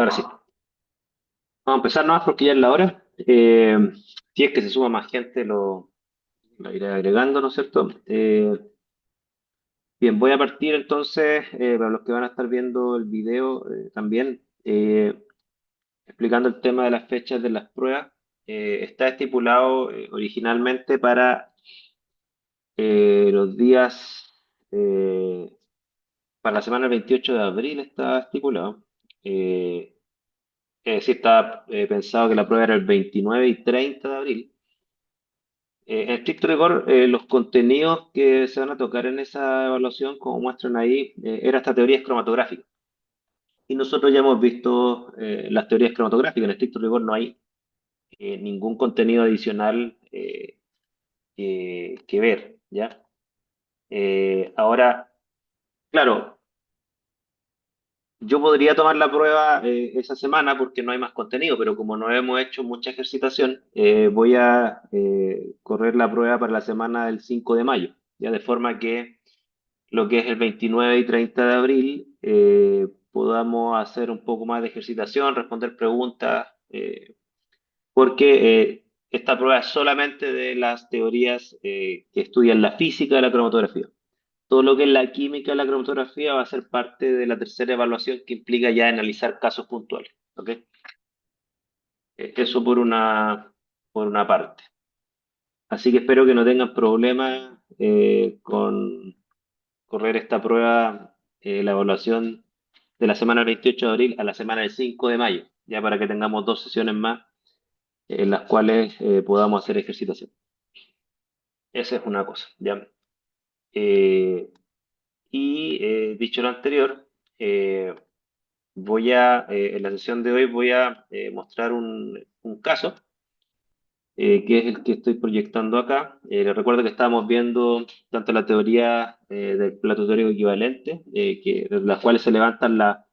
Ahora sí. Vamos a empezar nomás porque ya es la hora. Si es que se suma más gente, lo iré agregando, ¿no es cierto? Bien, voy a partir entonces, para los que van a estar viendo el video también, explicando el tema de las fechas de las pruebas. Está estipulado originalmente para los días, para la semana del 28 de abril está estipulado. Eh, es decir, está pensado que la prueba era el 29 y 30 de abril. En estricto rigor, los contenidos que se van a tocar en esa evaluación, como muestran ahí, era esta teoría cromatográfica. Y nosotros ya hemos visto las teorías cromatográficas. En estricto rigor no hay ningún contenido adicional que ver, ¿ya? Ahora, claro, yo podría tomar la prueba esa semana porque no hay más contenido, pero como no hemos hecho mucha ejercitación, voy a correr la prueba para la semana del 5 de mayo, ¿ya? De forma que lo que es el 29 y 30 de abril, podamos hacer un poco más de ejercitación, responder preguntas, porque esta prueba es solamente de las teorías que estudian la física de la cromatografía. Todo lo que es la química de la cromatografía va a ser parte de la tercera evaluación que implica ya analizar casos puntuales. ¿Ok? Eso por una parte. Así que espero que no tengan problemas con correr esta prueba, la evaluación de la semana del 28 de abril a la semana del 5 de mayo, ya para que tengamos dos sesiones más en las cuales podamos hacer ejercitación. Esa es una cosa, ¿ya? Eh, dicho lo anterior, eh, en la sesión de hoy voy a mostrar un caso, que es el que estoy proyectando acá. Les recuerdo que estábamos viendo tanto la teoría del plato teórico equivalente, de las cuales se levantan las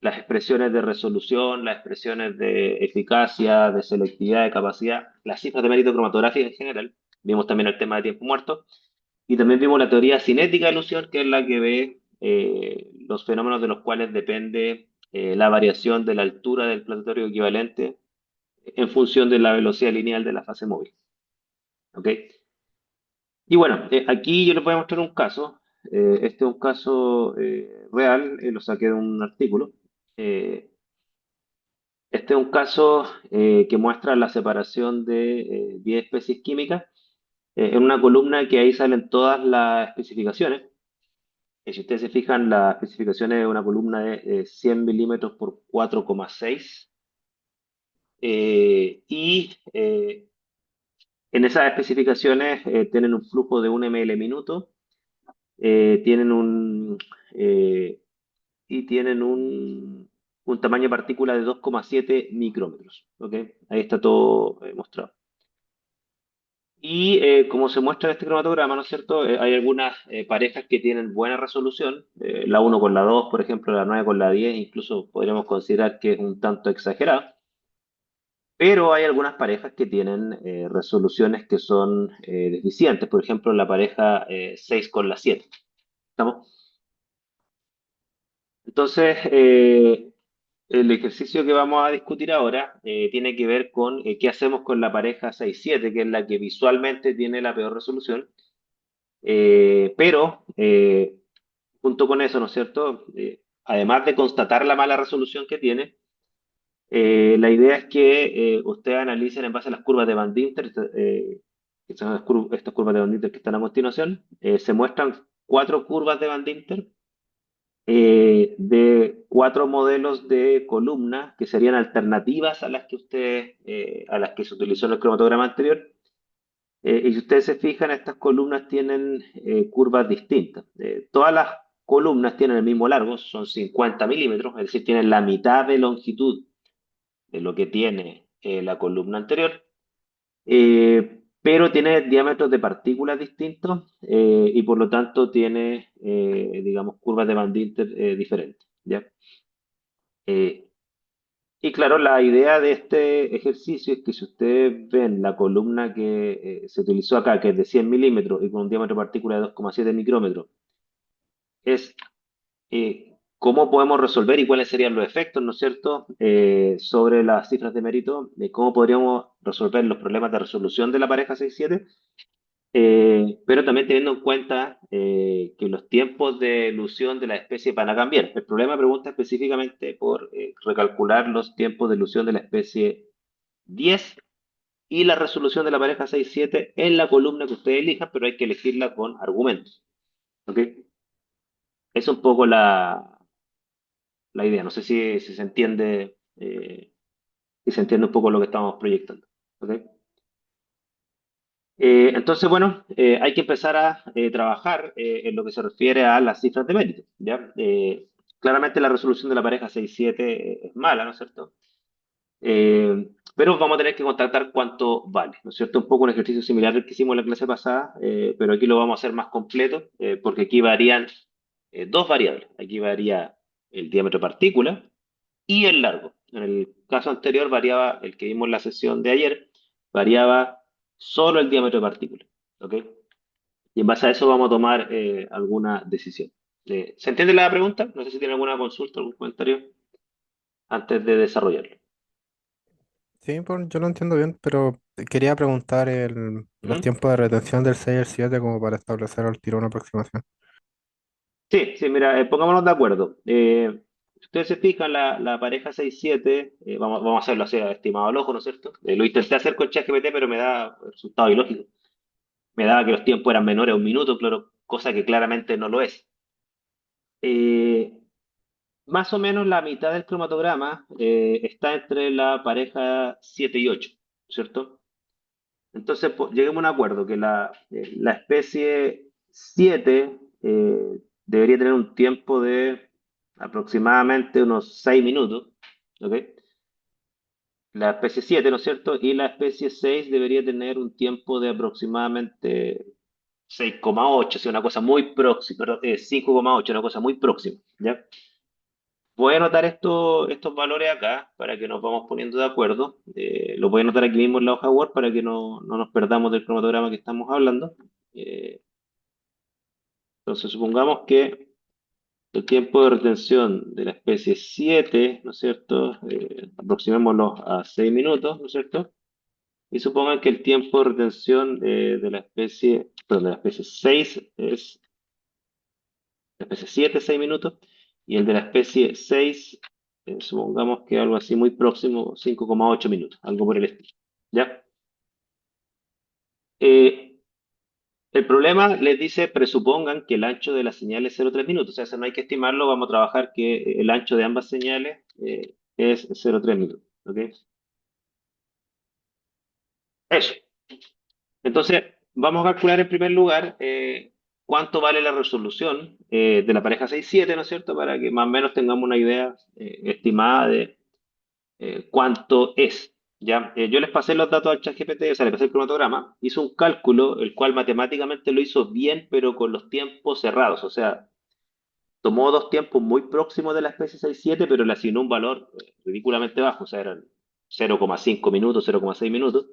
expresiones de resolución, las expresiones de eficacia, de selectividad, de capacidad, las cifras de mérito cromatográfico en general. Vimos también el tema de tiempo muerto. Y también vimos la teoría cinética de ilusión, que es la que ve los fenómenos de los cuales depende la variación de la altura del plato teórico equivalente en función de la velocidad lineal de la fase móvil. ¿Ok? Y bueno, aquí yo les voy a mostrar un caso. Este es un caso real, lo saqué de un artículo. Eh, Este es un caso que muestra la separación de 10 especies químicas en una columna que ahí salen todas las especificaciones. Si ustedes se fijan, la especificación es una columna de 100 milímetros por 4,6. En esas especificaciones tienen un flujo de 1 ml minuto, eh, tienen un, eh, y tienen un tamaño de partícula de 2,7 micrómetros. ¿Ok? Ahí está todo mostrado. Y como se muestra en este cromatograma, ¿no es cierto? Hay algunas parejas que tienen buena resolución, la uno con la 2, por ejemplo, la 9 con la 10, incluso podríamos considerar que es un tanto exagerado, pero hay algunas parejas que tienen resoluciones que son deficientes, por ejemplo, la pareja 6 con la 7. ¿Estamos? Entonces, el ejercicio que vamos a discutir ahora tiene que ver con qué hacemos con la pareja 6-7, que es la que visualmente tiene la peor resolución. Pero, junto con eso, ¿no es cierto? Además de constatar la mala resolución que tiene, la idea es que ustedes analicen en base a las curvas de Van Dinter, que son estas curvas de Van Dinter que están a continuación. Se muestran cuatro curvas de Van Dinter de cuatro modelos de columna que serían alternativas a las que a las que se utilizó en el cromatograma anterior. Y si ustedes se fijan, estas columnas tienen curvas distintas. Todas las columnas tienen el mismo largo, son 50 milímetros, es decir, tienen la mitad de longitud de lo que tiene la columna anterior, pero tiene diámetros de partículas distintos y por lo tanto tiene, digamos, curvas de Van Dinter diferentes, ¿ya? Eh, y claro, la idea de este ejercicio es que si ustedes ven la columna que se utilizó acá, que es de 100 milímetros y con un diámetro de partícula de 2,7 micrómetros, es cómo podemos resolver y cuáles serían los efectos, ¿no es cierto?, sobre las cifras de mérito, de cómo podríamos resolver los problemas de resolución de la pareja 6-7, pero también teniendo en cuenta que los tiempos de elusión de la especie van a cambiar. El problema pregunta específicamente por recalcular los tiempos de elusión de la especie 10 y la resolución de la pareja 6-7 en la columna que ustedes elijan, pero hay que elegirla con argumentos. ¿Ok? Es un poco la idea. No sé si se entiende, si se entiende un poco lo que estamos proyectando. ¿Ok? Entonces, bueno, hay que empezar a trabajar en lo que se refiere a las cifras de mérito, ¿ya? Claramente la resolución de la pareja 6-7 es mala, ¿no es cierto? Pero vamos a tener que contactar cuánto vale, ¿no es cierto? Un poco un ejercicio similar al que hicimos en la clase pasada, pero aquí lo vamos a hacer más completo, porque aquí varían dos variables. Aquí varía el diámetro de partícula y el largo. En el caso anterior variaba, el que vimos en la sesión de ayer, variaba solo el diámetro de partícula, ¿ok? Y en base a eso vamos a tomar alguna decisión. ¿Se entiende la pregunta? No sé si tiene alguna consulta, algún comentario antes de desarrollarlo. Sí, pues yo lo entiendo bien, pero quería preguntar los ¿Mm? tiempos de retención del 6 al 7 como para establecer al tiro una aproximación. Sí, sí, mira, pongámonos de acuerdo. Si ustedes se fijan, la pareja 6-7, vamos a hacerlo así, estimado al ojo, ¿no es cierto? Lo intenté hacer con ChatGPT, pero me da resultado ilógico. Me daba que los tiempos eran menores a un minuto, claro, cosa que claramente no lo es. Eh, Más o menos la mitad del cromatograma está entre la pareja 7 y 8, ¿cierto? Entonces, lleguemos a un acuerdo que la especie 7 debería tener un tiempo de aproximadamente unos 6 minutos, ¿ok? La especie 7, ¿no es cierto? Y la especie 6 debería tener un tiempo de aproximadamente 6,8, si una cosa muy próxima, perdón, 5,8, una cosa muy próxima, ¿ya? Voy a anotar estos valores acá para que nos vamos poniendo de acuerdo. Lo voy a anotar aquí mismo en la hoja Word para que no nos perdamos del cromatograma que estamos hablando. Eh, entonces, supongamos que el tiempo de retención de la especie 7, ¿no es cierto? Aproximémoslo a 6 minutos, ¿no es cierto? Y supongan que el tiempo de retención de la especie, perdón, de la especie 6 es, la especie 7, 6 minutos, y el de la especie 6, supongamos que algo así muy próximo, 5,8 minutos, algo por el estilo. ¿Ya? Eh, el problema les dice, presupongan que el ancho de la señal es 0,3 minutos, o sea, eso no hay que estimarlo, vamos a trabajar que el ancho de ambas señales es 0,3 minutos. ¿Ok? Eso. Entonces, vamos a calcular en primer lugar cuánto vale la resolución de la pareja 6-7, ¿no es cierto? Para que más o menos tengamos una idea estimada de cuánto es. ¿Ya? Yo les pasé los datos al ChatGPT, o sea, le pasé el cromatograma, hizo un cálculo, el cual matemáticamente lo hizo bien, pero con los tiempos cerrados. O sea, tomó dos tiempos muy próximos de la especie 6-7, pero le asignó un valor ridículamente bajo, o sea, eran 0,5 minutos, 0,6 minutos.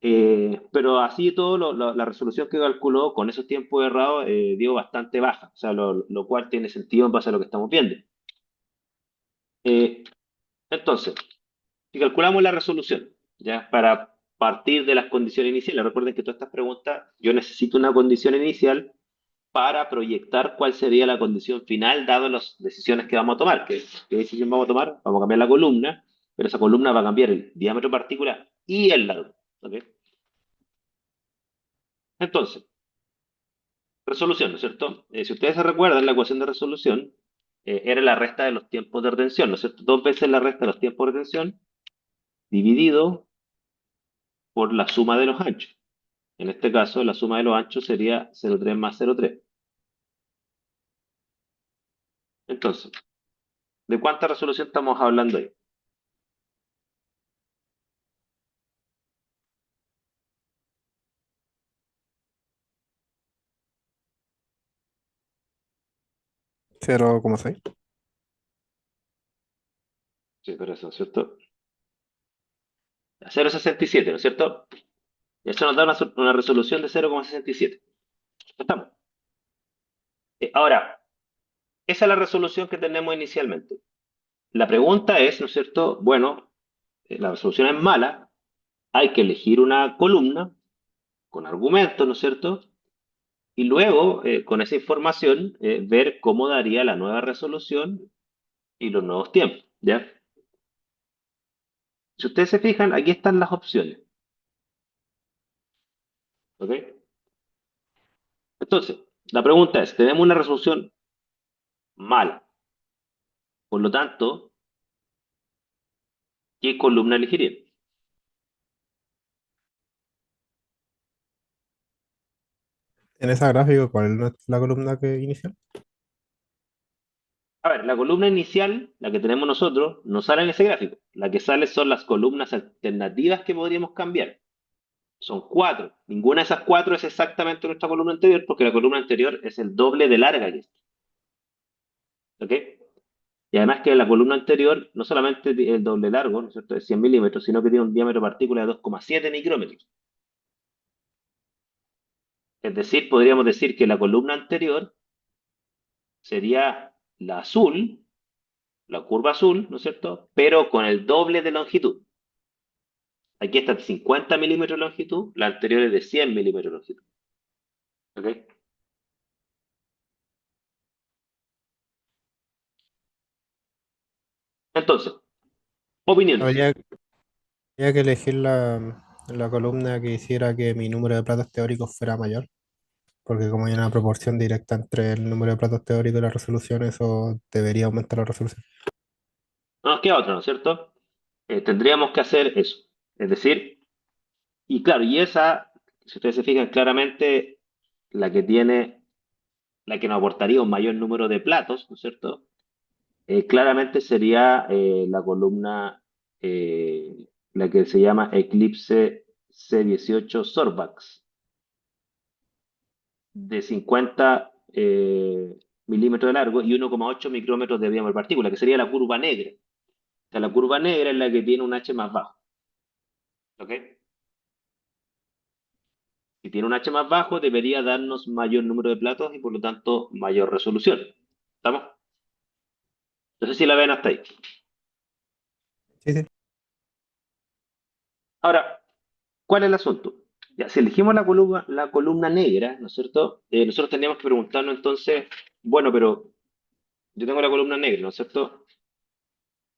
Pero así todo, la resolución que calculó con esos tiempos errados dio bastante baja, o sea, lo cual tiene sentido en base a lo que estamos viendo. Eh, entonces, si calculamos la resolución, ya para partir de las condiciones iniciales, recuerden que todas estas preguntas, yo necesito una condición inicial para proyectar cuál sería la condición final, dado las decisiones que vamos a tomar. ¿Qué decisión vamos a tomar? Vamos a cambiar la columna, pero esa columna va a cambiar el diámetro de partícula y el largo. ¿Ok? Entonces, resolución, ¿no es cierto? Si ustedes se recuerdan, la ecuación de resolución era la resta de los tiempos de retención, ¿no es cierto? Dos veces la resta de los tiempos de retención dividido por la suma de los anchos. En este caso, la suma de los anchos sería 0,3 más 0,3. Entonces, ¿de cuánta resolución estamos hablando ahí? 0,6. Sí, pero eso, ¿no es cierto? 0,67, ¿no es cierto? Y eso nos da una resolución de 0,67. Estamos. Ahora, Esa es la resolución que tenemos inicialmente. La pregunta es, ¿no es cierto? Bueno, la resolución es mala, hay que elegir una columna con argumentos, ¿no es cierto? Y luego, con esa información, ver cómo daría la nueva resolución y los nuevos tiempos, ¿ya? Si ustedes se fijan, aquí están las opciones, ¿ok? Entonces, la pregunta es, tenemos una resolución mala, por lo tanto, ¿qué columna elegiría? En esa gráfica, ¿cuál es la columna que inicia? A ver, la columna inicial, la que tenemos nosotros, no sale en ese gráfico. La que sale son las columnas alternativas que podríamos cambiar. Son cuatro. Ninguna de esas cuatro es exactamente nuestra columna anterior, porque la columna anterior es el doble de larga que esta. ¿Ok? Y además que la columna anterior no solamente tiene el doble largo, ¿no es cierto?, de 100 milímetros, sino que tiene un diámetro de partícula de 2,7 micrómetros. Es decir, podríamos decir que la columna anterior sería la azul, la curva azul, ¿no es cierto?, pero con el doble de longitud. Aquí está de 50 milímetros de longitud, la anterior es de 100 milímetros de longitud. ¿Ok? Entonces, opiniones. Habría, habría que elegir la columna que hiciera que mi número de platos teóricos fuera mayor, porque como hay una proporción directa entre el número de platos teóricos y la resolución, eso debería aumentar la resolución. No nos queda otra, ¿no es cierto? Tendríamos que hacer eso. Es decir, y claro, y esa, si ustedes se fijan claramente, la que tiene, la que nos aportaría un mayor número de platos, ¿no es cierto? Claramente sería la columna, la que se llama Eclipse C18 Sorbax, de 50 milímetros de largo y 1,8 micrómetros de diámetro de partícula, que sería la curva negra. O sea, la curva negra es la que tiene un H más bajo. ¿Ok? Si tiene un H más bajo, debería darnos mayor número de platos y por lo tanto mayor resolución. ¿Estamos? No sé si la ven hasta ahí. Sí, sí. Ahora, ¿cuál es el asunto? Ya, si elegimos la columna negra, ¿no es cierto? Nosotros tendríamos que preguntarnos entonces, bueno, pero yo tengo la columna negra, ¿no es cierto?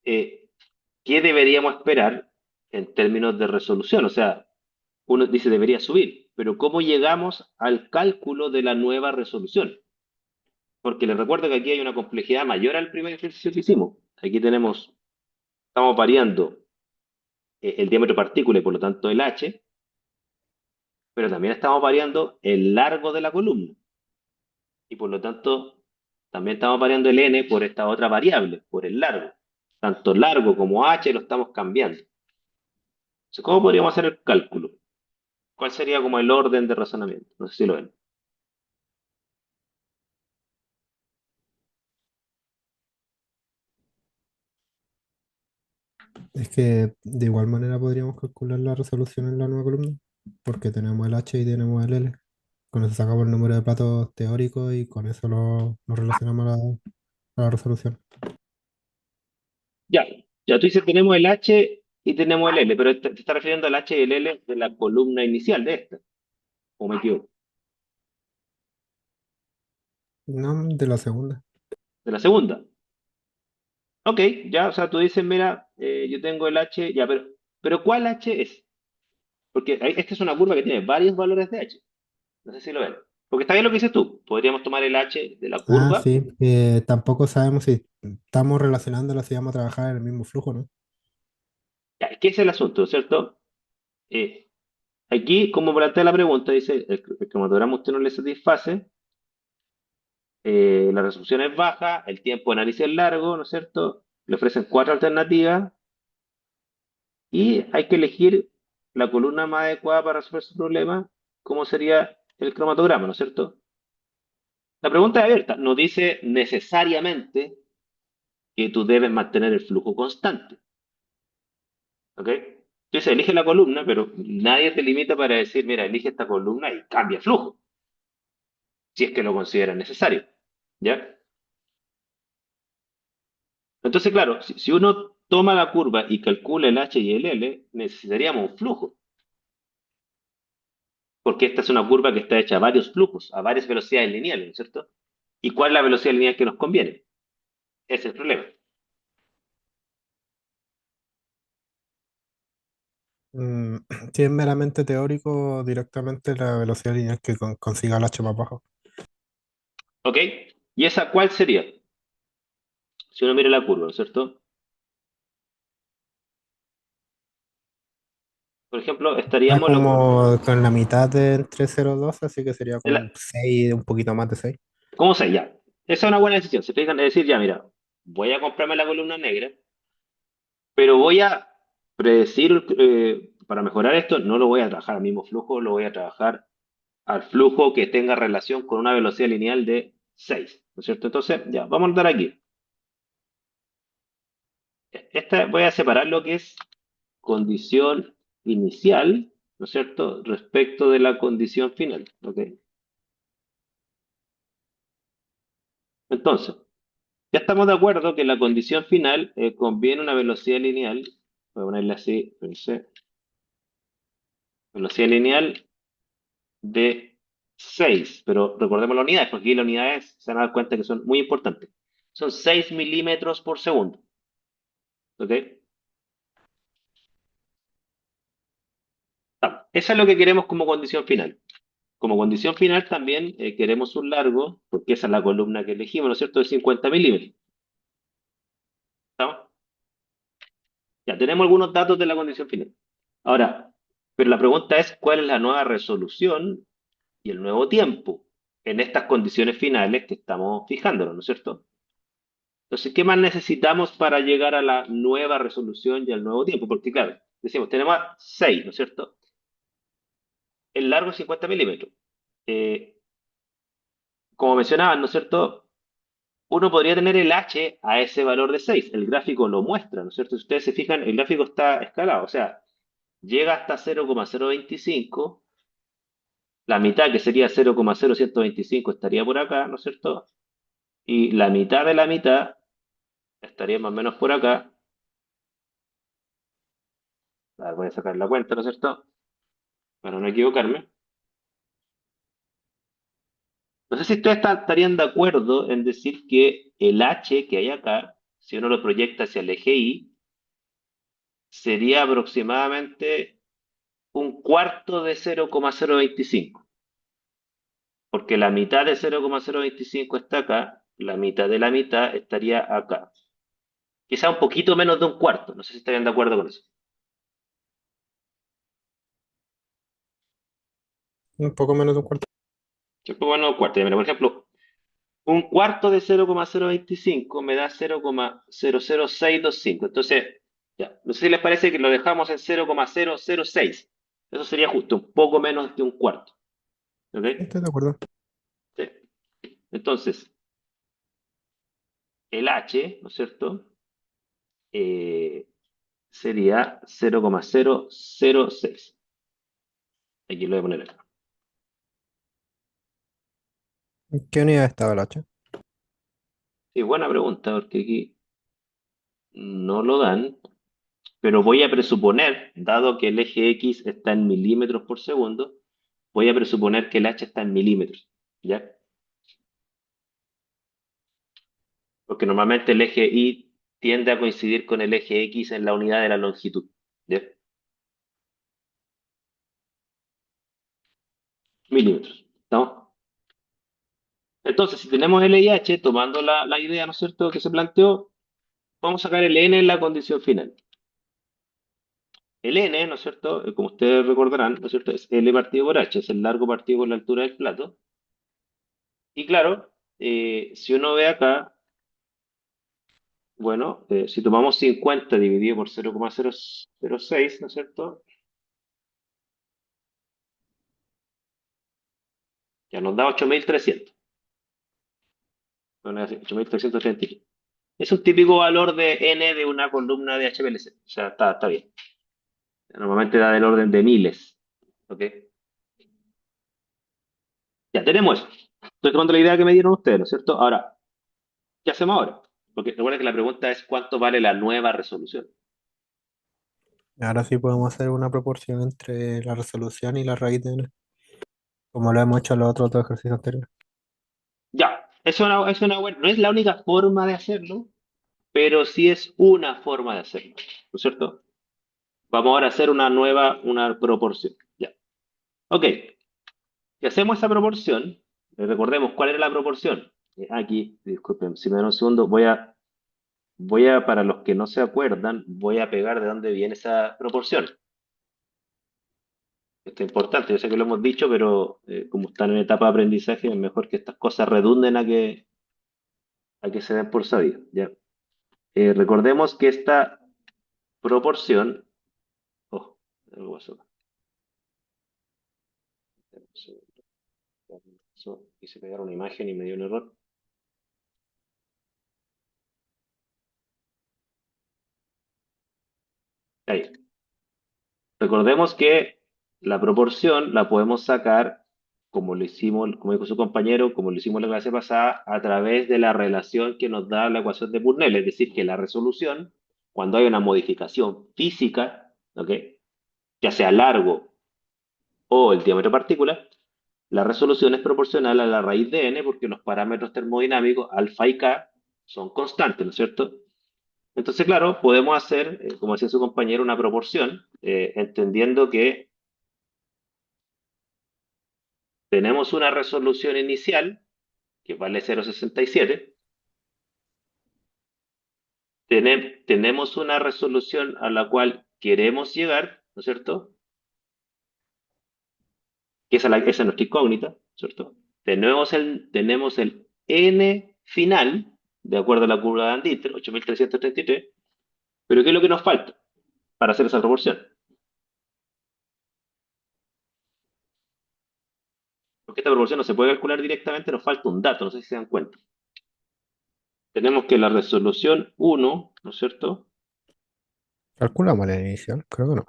Eh, ¿Qué deberíamos esperar en términos de resolución? O sea, uno dice debería subir, pero ¿cómo llegamos al cálculo de la nueva resolución? Porque les recuerdo que aquí hay una complejidad mayor al primer ejercicio que hicimos. Aquí estamos variando el diámetro de partícula y por lo tanto el H, pero también estamos variando el largo de la columna y por lo tanto también estamos variando el N por esta otra variable, por el largo. Tanto largo como H lo estamos cambiando. Entonces, ¿cómo podríamos hacer el cálculo? ¿Cuál sería como el orden de razonamiento? No sé si lo ven. Es que de igual manera podríamos calcular la resolución en la nueva columna, porque tenemos el H y tenemos el L. Con eso sacamos el número de platos teóricos y con eso lo relacionamos a la resolución. Ya, ya tú dices tenemos el H y tenemos el L, pero te está refiriendo al H y el L de la columna inicial de esta, ¿o me equivoco? No, de la segunda. De la segunda. Ok, ya, o sea, tú dices, mira, yo tengo el H, ya, pero ¿cuál H es? Porque esta es una curva que tiene varios valores de H. No sé si lo ven. Porque está bien lo que dices tú. Podríamos tomar el H de la Ah, curva. sí. Tampoco sabemos si estamos relacionándolo si vamos a trabajar en el mismo flujo, ¿no? Ya, ¿qué es el asunto, cierto? Eh, Aquí, como plantea la pregunta, dice, el cromatograma usted no le satisface, la resolución es baja, el tiempo de análisis es largo, ¿no es cierto? Le ofrecen cuatro alternativas y hay que elegir la columna más adecuada para resolver su problema, como sería el cromatograma, ¿no es cierto? La pregunta es abierta, no dice necesariamente que tú debes mantener el flujo constante, ¿ok? Entonces elige la columna, pero nadie te limita para decir, mira, elige esta columna y cambia el flujo, si es que lo consideras necesario, ¿ya? Entonces, claro, si uno toma la curva y calcula el H y el L, necesitaríamos un flujo, porque esta es una curva que está hecha a varios flujos, a varias velocidades lineales, ¿no es cierto? ¿Y cuál es la velocidad lineal que nos conviene? Ese es el problema. Mm, si es meramente teórico, directamente la velocidad lineal que consiga el H más bajo. ¿Ok? ¿Y esa cuál sería? Si uno mira la curva, ¿no es cierto? Por ejemplo, Está estaríamos como con la mitad de entre 0 y 12, así que sería en como 6, un poquito más de 6. ¿cómo se ya? Esa es una buena decisión. Se fijan, es decir, ya, mira, voy a comprarme la columna negra, pero voy a predecir, para mejorar esto, no lo voy a trabajar al mismo flujo, lo voy a trabajar al flujo que tenga relación con una velocidad lineal de 6, ¿no es cierto? Entonces, ya, vamos a dar aquí. Voy a separar lo que es condición inicial, ¿no es cierto?, respecto de la condición final, ¿ok? Entonces, ya estamos de acuerdo que en la condición final conviene una velocidad lineal, voy a ponerle así, pensé, velocidad lineal de 6, pero recordemos las unidades, porque aquí las unidades se van a dar cuenta que son muy importantes. Son 6 milímetros por segundo, ¿ok? Eso es lo que queremos como condición final. Como condición final también queremos un largo, porque esa es la columna que elegimos, ¿no es cierto?, de 50 milímetros. ¿Estamos? Ya tenemos algunos datos de la condición final. Ahora, pero la pregunta es, ¿cuál es la nueva resolución y el nuevo tiempo en estas condiciones finales que estamos fijándonos, ¿no es cierto? Entonces, ¿qué más necesitamos para llegar a la nueva resolución y al nuevo tiempo? Porque, claro, decimos, tenemos 6, ¿no es cierto? El largo es 50 milímetros. Eh, Como mencionaban, ¿no es cierto? Uno podría tener el h a ese valor de 6. El gráfico lo muestra, ¿no es cierto? Si ustedes se fijan, el gráfico está escalado, o sea, llega hasta 0,025, la mitad, que sería 0,0125, estaría por acá, ¿no es cierto? Y la mitad de la mitad estaría más o menos por acá. A ver, voy a sacar la cuenta, ¿no es cierto? Para no equivocarme. No sé si ustedes estarían de acuerdo en decir que el h que hay acá, si uno lo proyecta hacia el eje Y, sería aproximadamente un cuarto de 0,025, porque la mitad de 0,025 está acá, la mitad de la mitad estaría acá. Quizá un poquito menos de un cuarto, no sé si estarían de acuerdo con eso. Un poco menos de un cuarto. Sí, pues bueno, un cuarto. Ya, mira, por ejemplo, un cuarto de 0,025 me da 0,00625. Entonces, ya, no sé si les parece que lo dejamos en 0,006. Eso sería justo, un poco menos de un cuarto. ¿Ok? Estoy de acuerdo. Sí. Entonces, el H, ¿no es cierto? Eh, Sería 0,006. Aquí lo voy a poner acá. ¿En qué unidad estaba el H? Sí, buena pregunta, porque aquí no lo dan, pero voy a presuponer, dado que el eje X está en milímetros por segundo, voy a presuponer que el H está en milímetros, ¿ya? Porque normalmente el eje Y tiende a coincidir con el eje X en la unidad de la longitud, ¿ya? Milímetros, ¿estamos? Entonces, si tenemos L y H, tomando la idea, ¿no es cierto?, que se planteó, vamos a sacar el N en la condición final. El N, ¿no es cierto?, como ustedes recordarán, ¿no es cierto?, es L partido por H, es el largo partido por la altura del plato. Y claro, si uno ve acá, bueno, si tomamos 50 dividido por 0,006, ¿no es cierto?, ya nos da 8.300. Bueno, así, 8.335. Es un típico valor de N de una columna de HPLC. O sea, está bien. Normalmente da del orden de miles. ¿Ok? Ya tenemos eso. Estoy tomando la idea que me dieron ustedes, ¿no es cierto? Ahora, ¿qué hacemos ahora? Porque recuerda que la pregunta es cuánto vale la nueva resolución. Ahora sí podemos hacer una proporción entre la resolución y la raíz de n, como lo hemos hecho en los otros dos ejercicios anteriores. Ya, es una buena, no es la única forma de hacerlo, pero sí es una forma de hacerlo, ¿no es cierto? Vamos ahora a hacer una proporción. Ya. Ok, si hacemos esa proporción, recordemos cuál era la proporción. Aquí, disculpen, si me dan un segundo, para los que no se acuerdan, voy a pegar de dónde viene esa proporción. Esto es importante, yo sé que lo hemos dicho, pero como están en etapa de aprendizaje, es mejor que estas cosas redunden a que se den por sabido, ¿ya? Recordemos que esta proporción, oh, algo pasó acá. Quise pegar una imagen y me dio un error. Ahí. Recordemos que la proporción la podemos sacar, como lo hicimos, como dijo su compañero, como lo hicimos la clase pasada, a través de la relación que nos da la ecuación de Burnell, es decir, que la resolución, cuando hay una modificación física, ¿ok? Ya sea largo o el diámetro de partícula, la resolución es proporcional a la raíz de n porque los parámetros termodinámicos alfa y k son constantes, ¿no es cierto? Entonces, claro, podemos hacer, como decía su compañero, una proporción, entendiendo que tenemos una resolución inicial que vale 0,67, tenemos una resolución a la cual queremos llegar, ¿no es cierto? Que esa es nuestra incógnita, ¿cierto? Tenemos el n final, de acuerdo a la curva de Anditer, 8333, pero ¿qué es lo que nos falta para hacer esa proporción? Porque esta proporción no se puede calcular directamente, nos falta un dato, no sé si se dan cuenta. Tenemos que la resolución 1, ¿no es cierto? ¿Calculamos la inicial? Creo que no.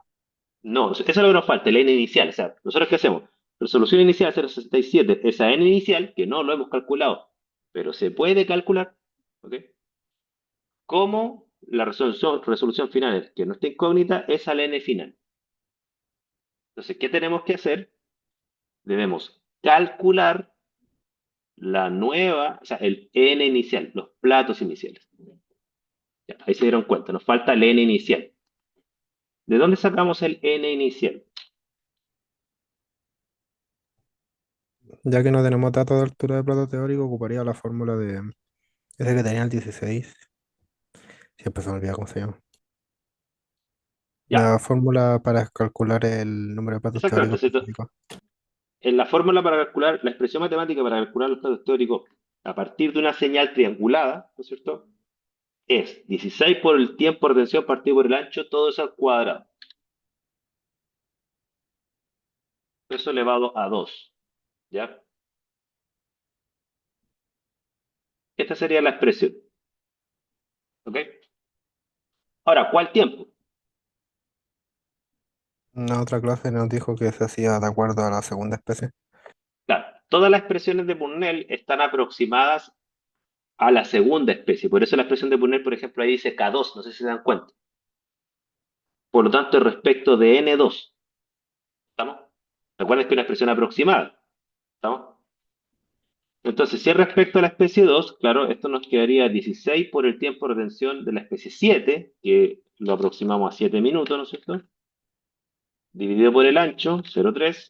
No, eso es lo que nos falta, el n inicial. O sea, ¿nosotros qué hacemos? Resolución inicial 0,67, esa n inicial, que no lo hemos calculado, pero se puede calcular, ¿ok? Como la resolución final, que no está incógnita, es al n final. Entonces, ¿qué tenemos que hacer? Debemos calcular la nueva, o sea, el n inicial, los platos iniciales. Ya, ahí se dieron cuenta, nos falta el n inicial. ¿De dónde sacamos el n inicial? Ya que no tenemos datos de altura de plato teórico, ocuparía la fórmula de ese que tenía el 16. Siempre se me olvida cómo se llama. Ya, La fórmula para calcular el número de platos exactamente, teóricos ¿cierto? específicos. En la fórmula para calcular, la expresión matemática para calcular los platos teóricos a partir de una señal triangulada, ¿no es cierto? Es 16 por el tiempo por tensión partido por el ancho, todo eso al cuadrado. Eso elevado a 2, ¿ya? Esta sería la expresión, ¿ok? Ahora, ¿cuál tiempo? Una otra clase nos dijo que se hacía de acuerdo a la segunda especie. Claro, todas las expresiones de Burnell están aproximadas a la segunda especie. Por eso la expresión de Burnell, por ejemplo, ahí dice K2, no sé si se dan cuenta. Por lo tanto, respecto de N2, ¿estamos? Recuerden que es una expresión aproximada, ¿estamos? Entonces, si es respecto a la especie 2, claro, esto nos quedaría 16 por el tiempo de retención de la especie 7, que lo aproximamos a 7 minutos, ¿no es cierto? Dividido por el ancho, 0,3,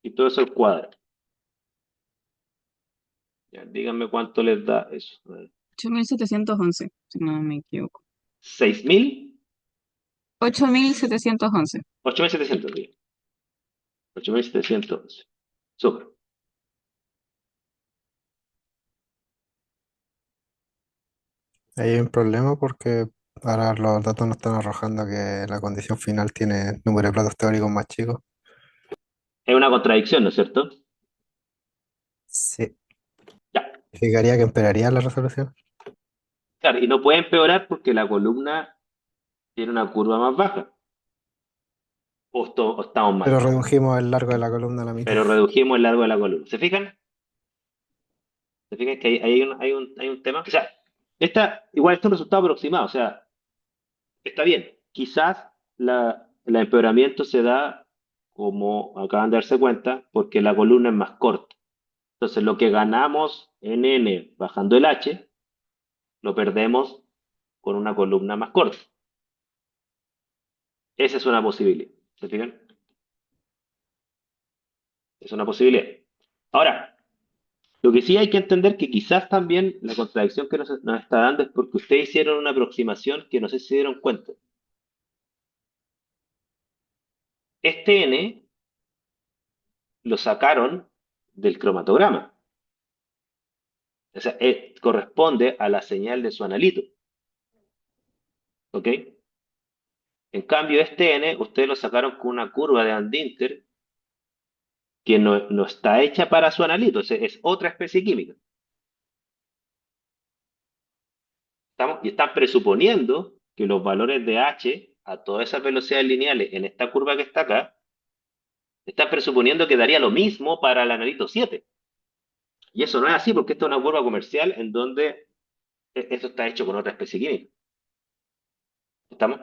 y todo eso al cuadrado. Ya, díganme cuánto les da eso. A ver, 8711 si no me equivoco. 6.000, 8711. 8.700, digo. 8.711. Súper. Ahí hay un problema porque ahora los datos nos están arrojando que la condición final tiene número de platos teóricos más chicos. Es una contradicción, ¿no es cierto? Sí. Ya. Significaría que empeoraría la resolución. Claro, y no puede empeorar porque la columna tiene una curva más baja. O estamos Pero mal. redujimos el largo de la columna a la mitad. Pero redujimos el largo de la columna. ¿Se fijan? ¿Se fijan que ahí hay un tema? O sea, igual esto es un resultado aproximado, o sea, está bien. Quizás el empeoramiento se da, como acaban de darse cuenta, porque la columna es más corta. Entonces, lo que ganamos en N bajando el H, lo perdemos con una columna más corta. Esa es una posibilidad. ¿Se fijan? Es una posibilidad. Ahora, lo que sí hay que entender que quizás también la contradicción que nos está dando es porque ustedes hicieron una aproximación que no sé si se dieron cuenta. Este N lo sacaron del cromatograma. O sea, corresponde a la señal de su analito. ¿Ok? En cambio, este N, ustedes lo sacaron con una curva de Andinter que no está hecha para su analito, es otra especie química. Y están presuponiendo que los valores de H a todas esas velocidades lineales en esta curva que está acá, están presuponiendo que daría lo mismo para el analito 7. Y eso no es así porque esta es una curva comercial en donde esto está hecho con otra especie química. ¿Estamos?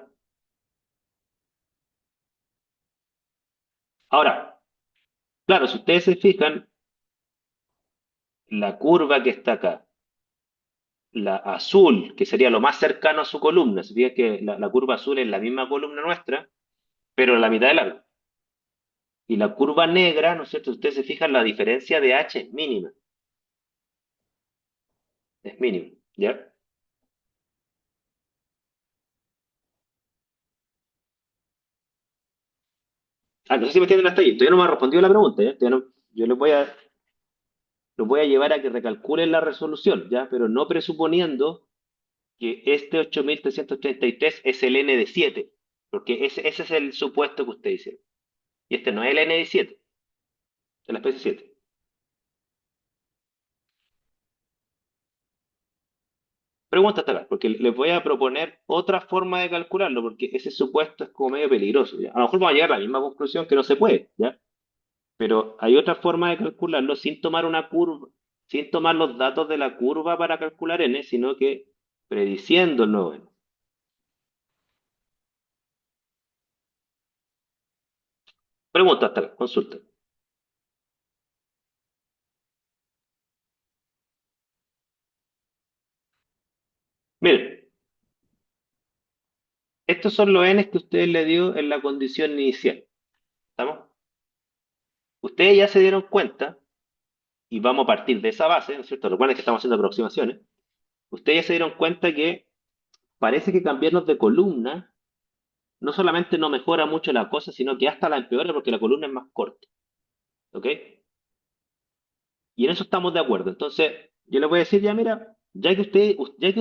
Ahora, claro, si ustedes se fijan, la curva que está acá, la azul, que sería lo más cercano a su columna, se fijan que la curva azul es la misma columna nuestra, pero a la mitad de largo. Y la curva negra, ¿no es cierto? Ustedes se fijan, la diferencia de H es mínima. Es mínima, ¿ya? No sé si me entienden hasta ahí. Todavía no me ha respondido la pregunta, ¿ya? Yo los voy a llevar a que recalculen la resolución, ¿ya? Pero no presuponiendo que este 8333 es el n de 7, porque ese es el supuesto que ustedes hicieron. Y este no es el n de 7, es la especie 7. Pregunta hasta acá, porque les voy a proponer otra forma de calcularlo, porque ese supuesto es como medio peligroso, ¿ya? A lo mejor vamos a llegar a la misma conclusión que no se puede, ¿ya? Pero hay otra forma de calcularlo sin tomar una curva, sin tomar los datos de la curva para calcular n, sino que prediciendo el nuevo n. Pregunta hasta acá, consulta. Miren, estos son los n's que ustedes le dio en la condición inicial. ¿Estamos? Ustedes ya se dieron cuenta, y vamos a partir de esa base, ¿no es cierto? Recuerden que estamos haciendo aproximaciones. Ustedes ya se dieron cuenta que parece que cambiarnos de columna no solamente no mejora mucho la cosa, sino que hasta la empeora porque la columna es más corta. ¿Ok? Y en eso estamos de acuerdo. Entonces, yo les voy a decir, ya mira, ya que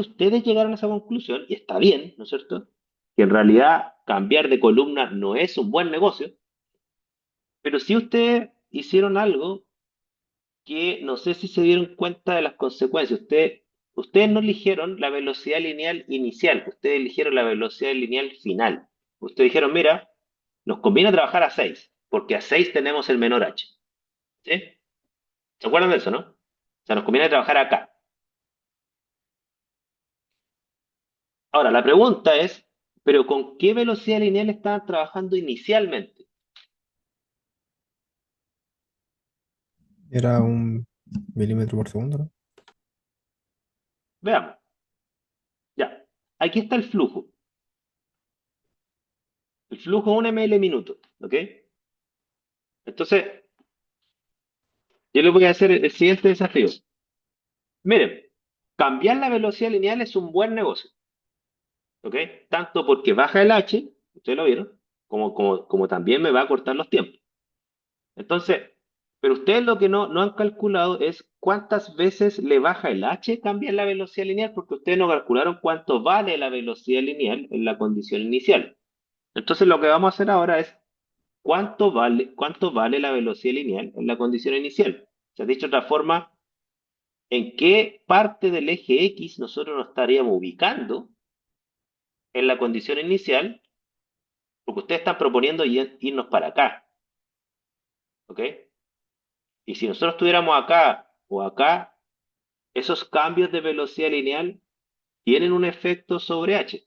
ustedes llegaron a esa conclusión, y está bien, ¿no es cierto? Que en realidad cambiar de columna no es un buen negocio, pero si ustedes hicieron algo que no sé si se dieron cuenta de las consecuencias. Ustedes no eligieron la velocidad lineal inicial, ustedes eligieron la velocidad lineal final. Ustedes dijeron, mira, nos conviene trabajar a 6 porque a 6 tenemos el menor h. ¿Sí? ¿Se acuerdan de eso, no? O sea, nos conviene trabajar acá. Ahora, la pregunta es, ¿pero con qué velocidad lineal estaban trabajando inicialmente? Era 1 milímetro por segundo, ¿no? Veamos. Ya. Aquí está el flujo. El flujo es 1 ml minuto. ¿Ok? Entonces, yo les voy a hacer el siguiente desafío. Miren, cambiar la velocidad lineal es un buen negocio. ¿Ok? Tanto porque baja el H, ustedes lo vieron, como también me va a cortar los tiempos. Entonces, pero ustedes lo que no han calculado es cuántas veces le baja el H cambiar la velocidad lineal, porque ustedes no calcularon cuánto vale la velocidad lineal en la condición inicial. Entonces, lo que vamos a hacer ahora es cuánto vale la velocidad lineal en la condición inicial. Se ha dicho de otra forma, ¿en qué parte del eje X nosotros nos estaríamos ubicando en la condición inicial? Porque ustedes están proponiendo irnos para acá, ¿ok? Y si nosotros estuviéramos acá o acá, esos cambios de velocidad lineal tienen un efecto sobre h.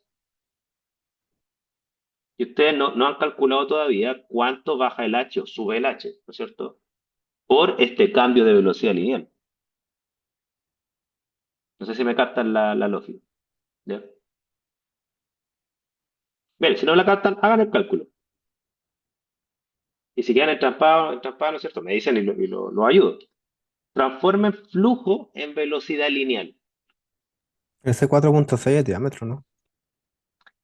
Y ustedes no han calculado todavía cuánto baja el h o sube el h, ¿no es cierto? Por este cambio de velocidad lineal. No sé si me captan la lógica. ¿Ya? Bien, si no la captan, hagan el cálculo. Y si quedan entrampados, ¿no es cierto? Me dicen lo ayudo. Transformen flujo en velocidad lineal. Ese 4,6 es diámetro, ¿no?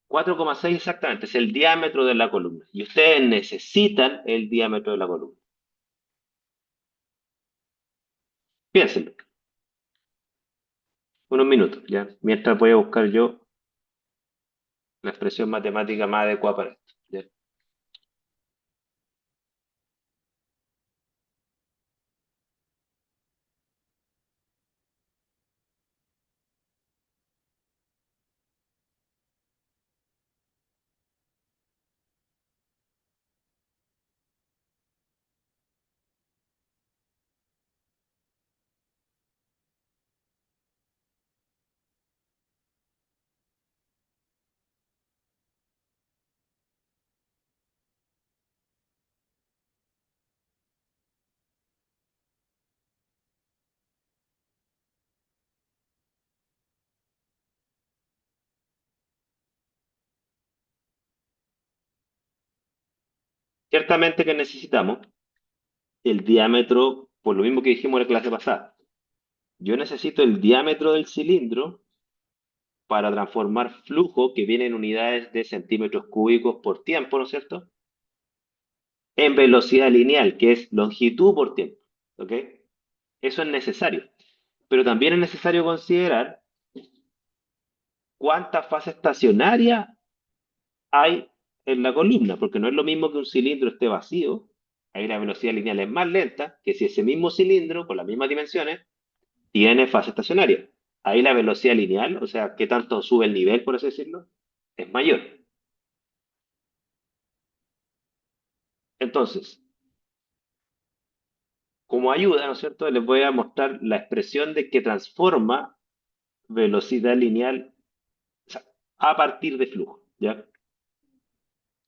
4,6 exactamente, es el diámetro de la columna. Y ustedes necesitan el diámetro de la columna. Piénsenlo. Unos minutos, ¿ya? Mientras voy a buscar yo la expresión matemática más adecuada para esto. ¿Ya? Ciertamente que necesitamos el diámetro, por lo mismo que dijimos en la clase pasada. Yo necesito el diámetro del cilindro para transformar flujo, que viene en unidades de centímetros cúbicos por tiempo, ¿no es cierto?, en velocidad lineal, que es longitud por tiempo. ¿Ok? Eso es necesario. Pero también es necesario considerar cuánta fase estacionaria hay en la columna, porque no es lo mismo que un cilindro esté vacío, ahí la velocidad lineal es más lenta que si ese mismo cilindro, con las mismas dimensiones, tiene fase estacionaria. Ahí la velocidad lineal, o sea, qué tanto sube el nivel, por así decirlo, es mayor. Entonces, como ayuda, ¿no es cierto?, les voy a mostrar la expresión de que transforma velocidad lineal, o sea, a partir de flujo, ¿ya?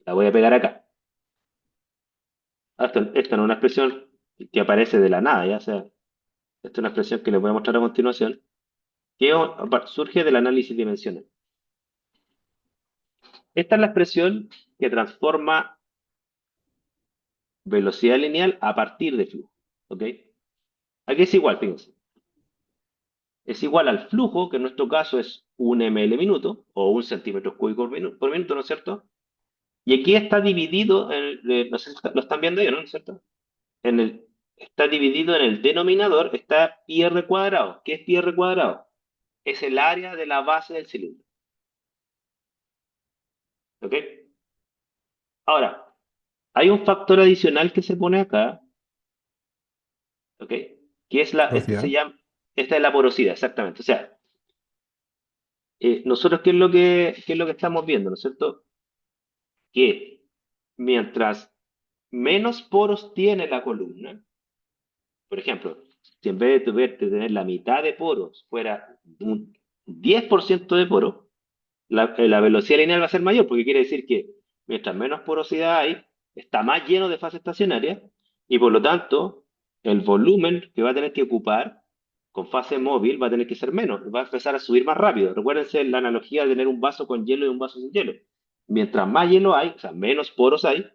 La voy a pegar acá. Esta no es una expresión que aparece de la nada, ¿ya? O sea, esta es una expresión que les voy a mostrar a continuación, que surge del análisis dimensional. Esta es la expresión que transforma velocidad lineal a partir de flujo, ¿ok? Aquí es igual, fíjense. Es igual al flujo, que en nuestro caso es un ml minuto, o un centímetro cúbico por minuto, ¿no es cierto? Y aquí está dividido, no sé si lo están viendo ahí, ¿no? ¿No es cierto? Está dividido en el denominador, está pi r cuadrado. ¿Qué es pi r cuadrado? Es el área de la base del cilindro. ¿Ok? Ahora, hay un factor adicional que se pone acá, ¿ok? Que es Velocidad. esta es la porosidad, exactamente. O sea, nosotros, qué es lo que estamos viendo, ¿no es cierto? Que mientras menos poros tiene la columna, por ejemplo, si en vez de tener la mitad de poros fuera un 10% de poros, la velocidad lineal va a ser mayor, porque quiere decir que mientras menos porosidad hay, está más lleno de fase estacionaria y por lo tanto el volumen que va a tener que ocupar con fase móvil va a tener que ser menos, va a empezar a subir más rápido. Recuérdense la analogía de tener un vaso con hielo y un vaso sin hielo. Mientras más hielo hay, o sea, menos poros hay,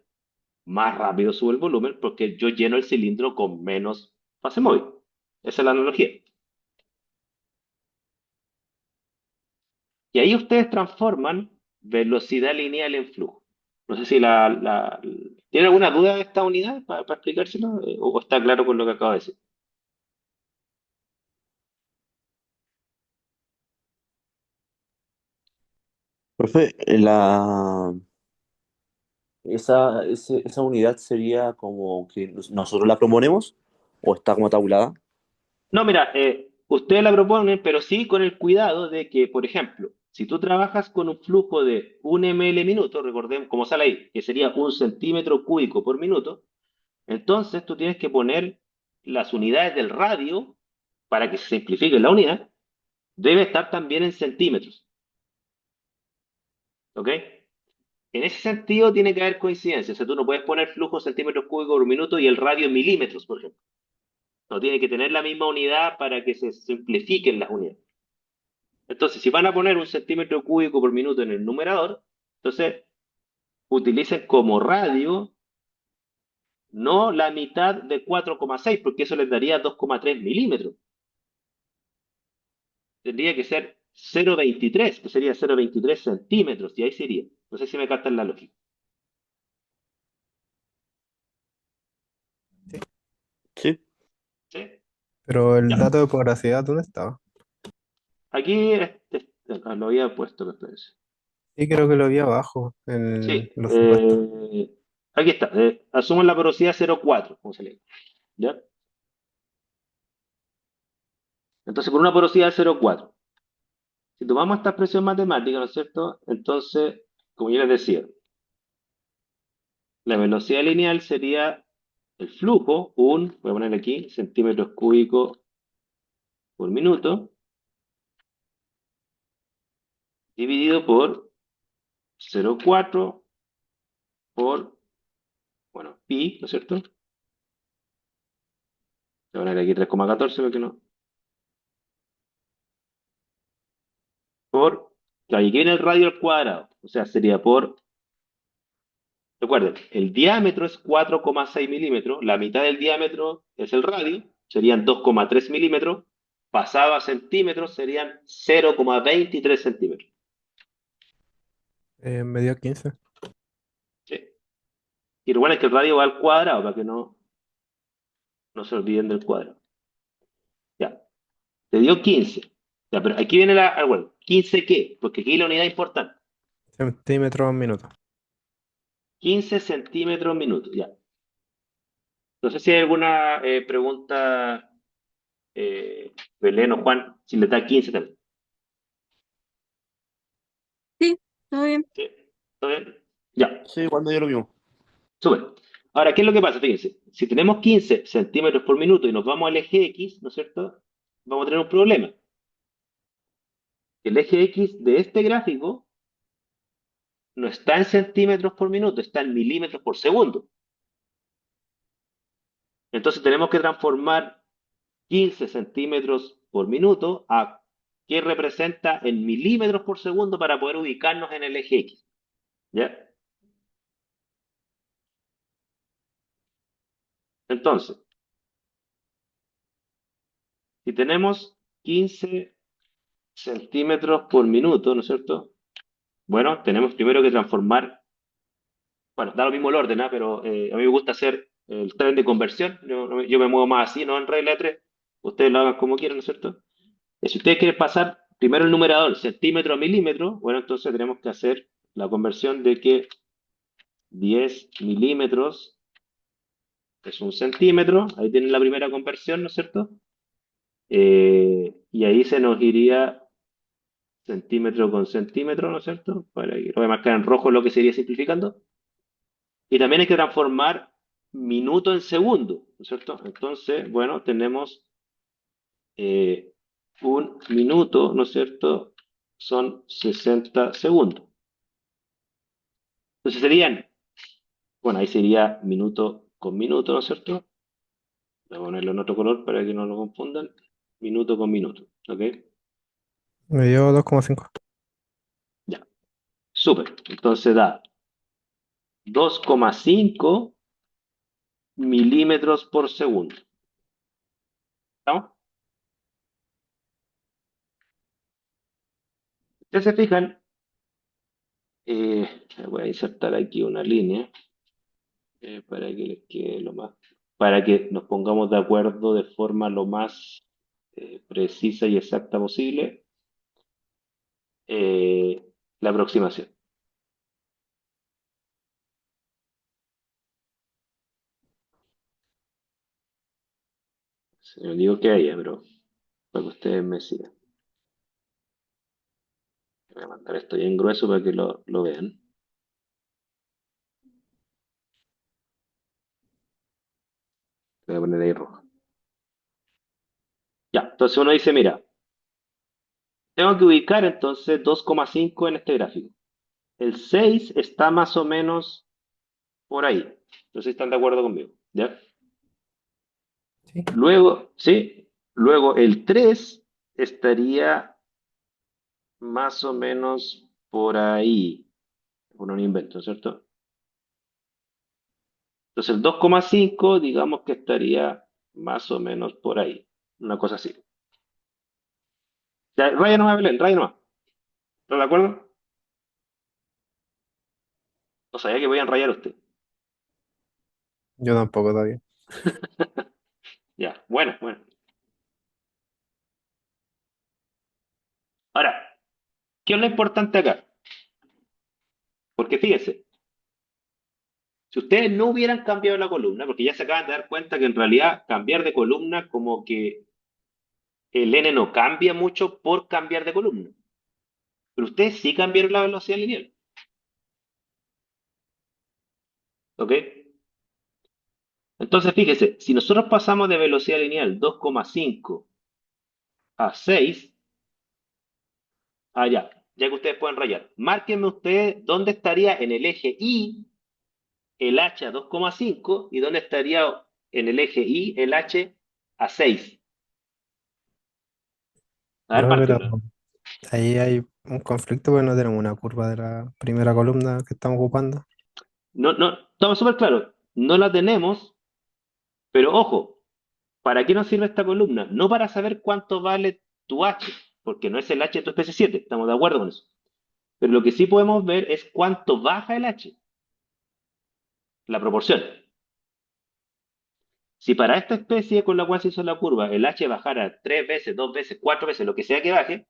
más rápido sube el volumen porque yo lleno el cilindro con menos fase móvil. Esa es la analogía. Y ahí ustedes transforman velocidad lineal en flujo. No sé si ¿tiene alguna duda de esta unidad para explicárselo? ¿O está claro con lo que acabo de decir? Profe, esa unidad sería como que nosotros la proponemos o está como tabulada. No, mira, ustedes la proponen, pero sí con el cuidado de que, por ejemplo, si tú trabajas con un flujo de 1 ml minuto, recordemos, como sale ahí, que sería un centímetro cúbico por minuto, entonces tú tienes que poner las unidades del radio para que se simplifique la unidad, debe estar también en centímetros. ¿Ok? En ese sentido tiene que haber coincidencia. O sea, tú no puedes poner flujo en centímetros cúbicos por minuto y el radio en milímetros, por ejemplo. No tiene que tener la misma unidad para que se simplifiquen las unidades. Entonces, si van a poner un centímetro cúbico por minuto en el numerador, entonces utilicen como radio no la mitad de 4,6, porque eso les daría 2,3 milímetros. Tendría que ser 0,23, que sería 0,23 centímetros, y ahí sería. No sé si me captan la lógica. Sí. ¿Sí? Pero el Ya. dato de porosidad, ¿dónde estaba? Aquí lo había puesto, me parece. Sí, creo que lo vi abajo en Sí, los supuestos. aquí está. Asumo la porosidad 0,4, como se lee. ¿Ya? Entonces, por una porosidad de 0,4. Si tomamos esta expresión matemática, ¿no es cierto? Entonces, como yo les decía, la velocidad lineal sería el flujo, voy a poner aquí, centímetros cúbicos por minuto, dividido por 0,4 por, bueno, pi, ¿no es cierto? Voy a poner aquí 3,14 porque no. Claro, y aquí viene el radio al cuadrado. O sea, sería recuerden, el diámetro es 4,6 milímetros, la mitad del diámetro es el radio, serían 2,3 milímetros, pasado a centímetros serían 0,23 centímetros. Me dio 15. ¿Sí? Y recuerden que el radio va al cuadrado para que no se olviden del cuadrado. Ya, te dio 15. Ya, pero aquí viene bueno, ¿15 qué? Porque aquí la unidad importante. Centímetros minuto. 15 centímetros minuto, ya. No sé si hay alguna pregunta, Belén o Juan, si le da 15 también. Sí, todo bien. ¿Sí? ¿Todo bien? Ya, Sí, cuando yo lo mismo. súper. Ahora, ¿qué es lo que pasa? Fíjense, si tenemos 15 centímetros por minuto y nos vamos al eje X, ¿no es cierto? Vamos a tener un problema. El eje X de este gráfico no está en centímetros por minuto, está en milímetros por segundo. Entonces tenemos que transformar 15 centímetros por minuto a qué representa en milímetros por segundo para poder ubicarnos en el eje X. ¿Ya? Entonces, si tenemos 15 centímetros por minuto, ¿no es cierto? Bueno, tenemos primero que transformar, bueno, da lo mismo el orden, ¿ah? Pero a mí me gusta hacer el tren de conversión, yo me muevo más así, no en regla de tres, ustedes lo hagan como quieran, ¿no es cierto? Si ustedes quieren pasar primero el numerador, centímetro a milímetro, bueno, entonces tenemos que hacer la conversión de que 10 milímetros es un centímetro, ahí tienen la primera conversión, ¿no es cierto? Y ahí se nos iría centímetro con centímetro, ¿no es cierto? Para que lo voy a marcar en rojo lo que sería simplificando. Y también hay que transformar minuto en segundo, ¿no es cierto? Entonces, bueno, tenemos eh, un minuto, ¿no es cierto? Son 60 segundos. Entonces serían, bueno, ahí sería minuto con minuto, ¿no es cierto? Voy a ponerlo en otro color para que no lo confundan. Minuto con minuto, ¿ok? Me dio 2,5. Ya, súper. Entonces da 2,5 milímetros por segundo. ¿Estamos? Ustedes se fijan, voy a insertar aquí una línea para que les quede para que nos pongamos de acuerdo de forma lo más precisa y exacta posible eh, la aproximación. Se me digo que haya, pero para que ustedes me sigan. Voy a mandar esto bien grueso para que lo vean. Voy a poner ahí rojo. Ya, entonces uno dice, mira, tengo que ubicar entonces 2,5 en este gráfico. El 6 está más o menos por ahí. No sé si están de acuerdo conmigo. ¿Ya? Sí. Luego, ¿sí? Luego el 3 estaría más o menos por ahí. Por un invento, ¿cierto? Entonces el 2,5 digamos que estaría más o menos por ahí. Una cosa así. Ya, raya nomás, Belén, raya nomás. ¿Estás de acuerdo? No sabía que podían rayar usted. Yo tampoco todavía. Ya, bueno, bueno. Ahora, ¿qué es lo importante acá? Porque fíjense, si ustedes no hubieran cambiado la columna, porque ya se acaban de dar cuenta que en realidad cambiar de columna como que el n no cambia mucho por cambiar de columna. Pero ustedes sí cambiaron la velocidad lineal. ¿Ok? Entonces, fíjese, si nosotros pasamos de velocidad lineal 2,5 a 6, allá, ya que ustedes pueden rayar, márquenme ustedes dónde estaría en el eje Y el h a 2,5 y dónde estaría en el eje Y el h a 6. A ver, No, pero márquenlo. ahí hay un conflicto porque no tenemos una curva de la primera columna que estamos ocupando. No, no, estamos súper claros. No la tenemos, pero ojo, ¿para qué nos sirve esta columna? No para saber cuánto vale tu h, porque no es el h de tu especie 7, estamos de acuerdo con eso. Pero lo que sí podemos ver es cuánto baja el h, la proporción. Si para esta especie con la cual se hizo la curva el h bajara 3 veces, 2 veces, 4 veces, lo que sea que baje,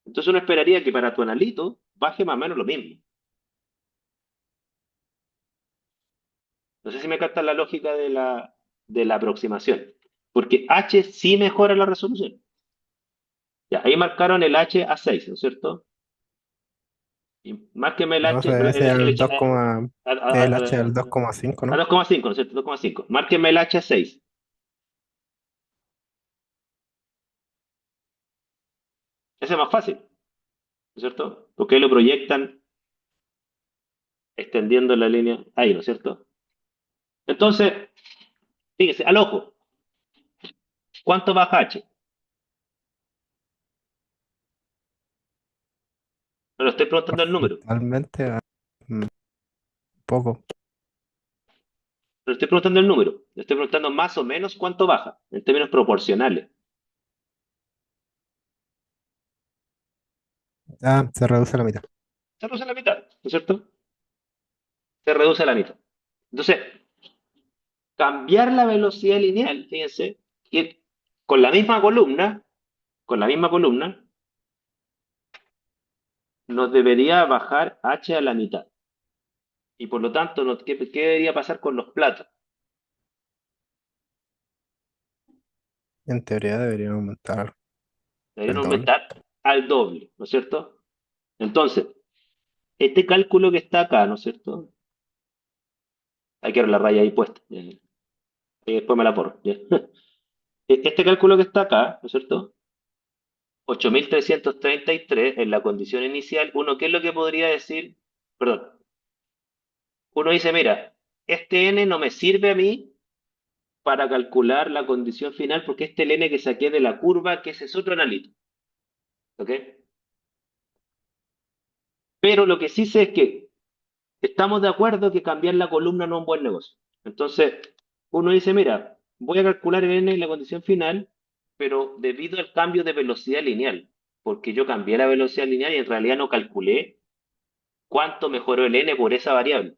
entonces uno esperaría que para tu analito baje más o menos lo mismo. No sé si me capta la lógica de la aproximación, porque h sí mejora la resolución. Ya, ahí marcaron el h a 6, ¿no es cierto? Y márqueme el No, o h, sea, ese es el el h del a 2,5, ¿no? 2,5, ¿no es cierto? 2,5. Márqueme el h a 6. Ese es más fácil, ¿no es cierto? Porque ahí lo proyectan extendiendo la línea ahí, ¿no es cierto? Entonces, fíjese, al ojo, ¿cuánto baja h? No lo estoy preguntando el número, Porcentualmente, mm, poco. no le estoy preguntando el número, le estoy preguntando más o menos cuánto baja, en términos proporcionales. Ah, se reduce a la mitad. Se reduce a la mitad, ¿no es cierto? Se reduce a la mitad. Entonces, cambiar la velocidad lineal, fíjense, que con la misma columna, con la misma columna, nos debería bajar h a la mitad. Y por lo tanto, ¿qué debería pasar con los platos? En teoría deberían aumentar Deberían el doble. aumentar al doble, ¿no es cierto? Entonces, este cálculo que está acá, ¿no es cierto? Hay que ver la raya ahí puesta. Y después me la borro. ¿Ya? Este cálculo que está acá, ¿no es cierto? 8.333 en la condición inicial, uno, ¿qué es lo que podría decir? Perdón, uno dice, mira, este n no me sirve a mí para calcular la condición final porque este es el n que saqué de la curva, que ese es otro analito. ¿Ok? Pero lo que sí sé es que estamos de acuerdo que cambiar la columna no es un buen negocio. Entonces, uno dice, mira, voy a calcular el n en la condición final, pero debido al cambio de velocidad lineal, porque yo cambié la velocidad lineal y en realidad no calculé cuánto mejoró el n por esa variable.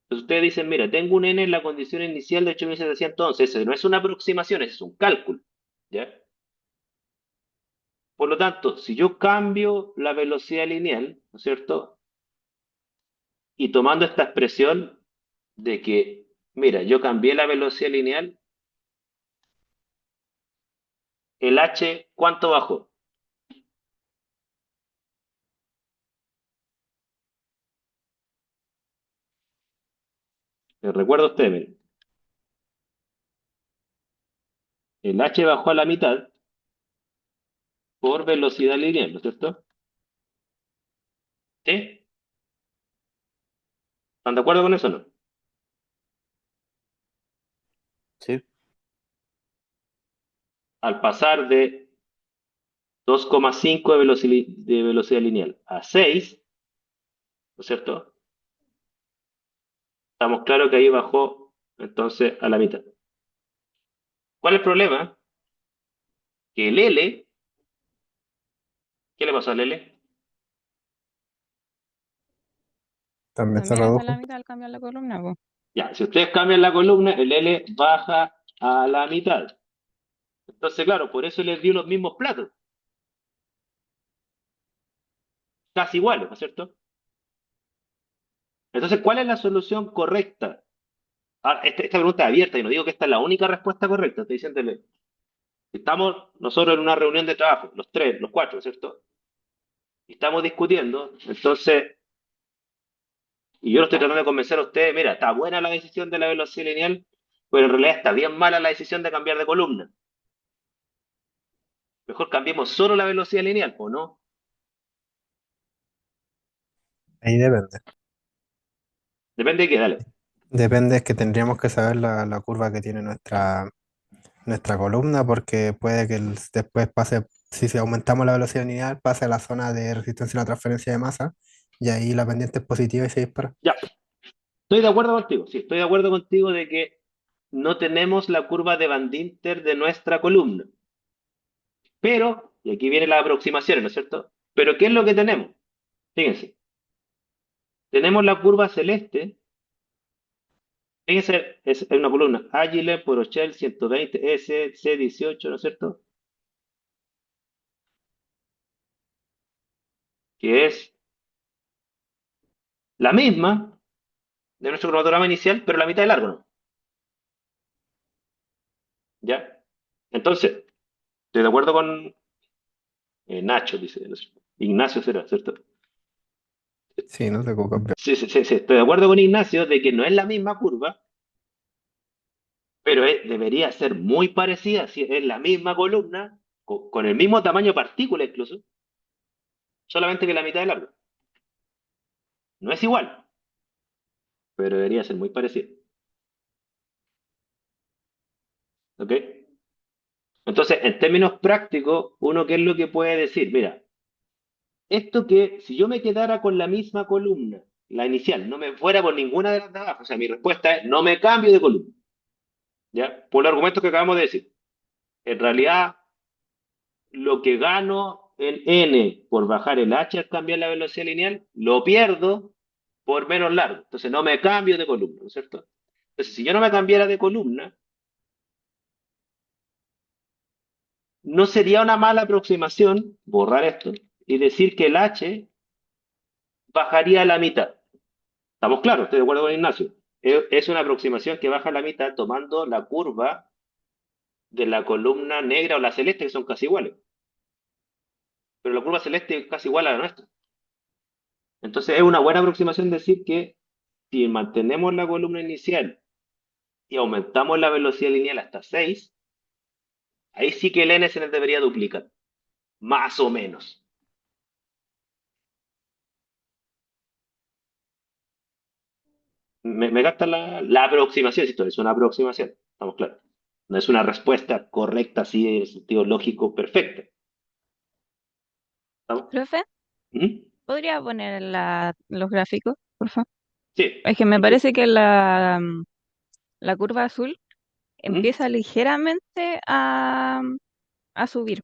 Entonces ustedes dicen, mira, tengo un n en la condición inicial de 8.711, ese no es una aproximación, ese es un cálculo. ¿Ya? Por lo tanto, si yo cambio la velocidad lineal, ¿no es cierto? Y tomando esta expresión de que, mira, yo cambié la velocidad lineal, el h, ¿cuánto bajó? ¿Me recuerda usted? Miren. el H bajó a la mitad por velocidad lineal, ¿no es cierto? ¿Sí? ¿Están de acuerdo con eso o no? Sí, Al pasar de 2,5 de velocidad lineal a 6, ¿no es cierto? Estamos claros que ahí bajó entonces a la mitad. ¿Cuál es el problema? Que el L, ¿qué le pasó al L? También se También es a la redujo. mitad al cambiar la columna, po. Ya, si ustedes cambian la columna, el L baja a la mitad. Entonces, claro, por eso les dio los mismos platos, casi iguales, ¿no es cierto? Entonces, ¿cuál es la solución correcta? Ahora, esta pregunta es abierta y no digo que esta es la única respuesta correcta, estoy diciéndole, estamos nosotros en una reunión de trabajo, los tres, los cuatro, ¿no es cierto? Y estamos discutiendo, entonces, y yo lo estoy tratando de convencer a ustedes, mira, está buena la decisión de la velocidad lineal, pero en realidad está bien mala la decisión de cambiar de columna. Mejor cambiemos solo la velocidad lineal, ¿o no? Ahí depende. Depende de qué, dale. Depende, es que tendríamos que saber la curva que tiene nuestra columna, porque puede que después pase, si aumentamos la velocidad lineal, pase a la zona de resistencia a la transferencia de masa, y ahí la pendiente es positiva y se dispara. Ya, estoy de acuerdo contigo, sí, estoy de acuerdo contigo de que no tenemos la curva de Van Dinter de nuestra columna. Pero, y aquí viene la aproximación, ¿no es cierto? Pero ¿qué es lo que tenemos? Fíjense, tenemos la curva celeste, fíjense, es una columna Agile, Porochel, 120, S, C18, ¿no es cierto? Que es la misma de nuestro cronograma inicial, pero la mitad de largo, ¿no? ¿Ya? Entonces, estoy de acuerdo con Nacho, dice, ¿no es cierto? Ignacio será, ¿cierto? Sí, no te preocupes. Sí, sí, sí, sí, estoy de acuerdo con Ignacio de que no es la misma curva, pero debería ser muy parecida, si es la misma columna, con el mismo tamaño de partícula incluso, solamente que la mitad de largo. No es igual, pero debería ser muy parecido. ¿Ok? Entonces, en términos prácticos, uno qué es lo que puede decir, mira, esto que si yo me quedara con la misma columna, la inicial, no me fuera por ninguna de las de abajo, o sea, mi respuesta es no me cambio de columna, ¿ya? Por los argumentos que acabamos de decir. En realidad, lo que gano en n por bajar el h al cambiar la velocidad lineal, lo pierdo por menos largo. Entonces no me cambio de columna, ¿no es cierto? Entonces, si yo no me cambiara de columna, no sería una mala aproximación borrar esto y decir que el h bajaría a la mitad. ¿Estamos claros? Estoy de acuerdo con Ignacio. Es una aproximación que baja a la mitad tomando la curva de la columna negra o la celeste, que son casi iguales. Pero la curva celeste es casi igual a la nuestra. Entonces es una buena aproximación decir que si mantenemos la columna inicial y aumentamos la velocidad lineal hasta 6, ahí sí que el n se les debería duplicar, más o menos. Me gasta la aproximación, si esto es una aproximación, estamos claros. No es una respuesta correcta así en el sentido lógico perfecta. ¿Estamos? Profe, ¿Mm? ¿podría poner los gráficos, por favor? Sí. Es que me parece que la curva azul ¿Mm? empieza ligeramente a subir,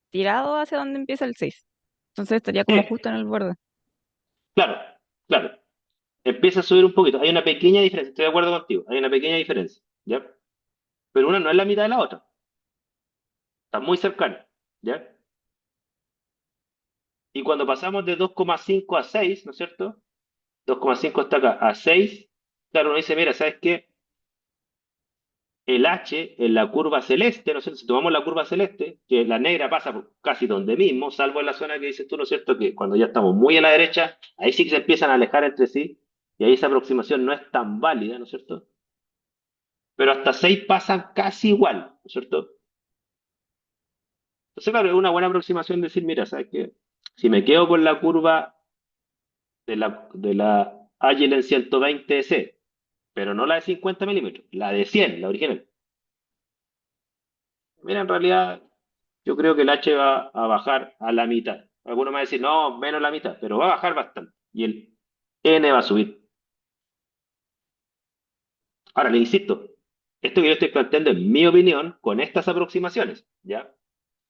tirado hacia donde empieza el 6. Entonces estaría como Sí, justo en el borde. claro, claro. Empieza a subir un poquito. Hay una pequeña diferencia, estoy de acuerdo contigo. Hay una pequeña diferencia, ¿ya? Pero una no es la mitad de la otra. Está muy cercana, ¿ya? Y cuando pasamos de 2,5 a 6, ¿no es cierto? 2,5 hasta acá a 6, claro, uno dice, mira, ¿sabes qué? El H en la curva celeste, ¿no es cierto? Si tomamos la curva celeste, que la negra pasa por casi donde mismo, salvo en la zona que dices tú, ¿no es cierto? Que cuando ya estamos muy a la derecha, ahí sí que se empiezan a alejar entre sí, y ahí esa aproximación no es tan válida, ¿no es cierto? Pero hasta 6 pasan casi igual, ¿no es cierto? Entonces, claro, es una buena aproximación decir, mira, ¿sabes qué? Si me quedo con la curva de la Agile en 120C, pero no la de 50 milímetros, la de 100, la original. Mira, en realidad yo creo que el H va a bajar a la mitad. Algunos me van a decir, no, menos la mitad, pero va a bajar bastante. Y el N va a subir. Ahora, le insisto, esto que yo estoy planteando es mi opinión con estas aproximaciones, ¿ya?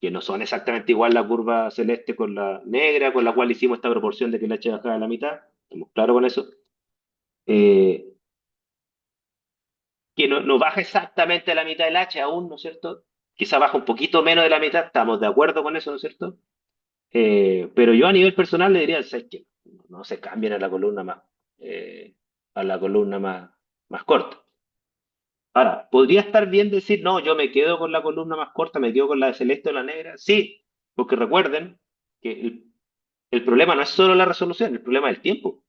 Que no son exactamente igual la curva celeste con la negra, con la cual hicimos esta proporción de que el H bajaba a la mitad. Estamos claros con eso. Eh, que no baja exactamente a la mitad del H aún, ¿no es cierto? Quizá baja un poquito menos de la mitad, estamos de acuerdo con eso, ¿no es cierto? Pero yo a nivel personal le diría, ¿sabes qué? No se cambien eh, a la columna más corta. Ahora, ¿podría estar bien decir, no, yo me quedo con la columna más corta, me quedo con la de celeste o la negra? Sí, porque recuerden que el problema no es solo la resolución, el problema es el tiempo.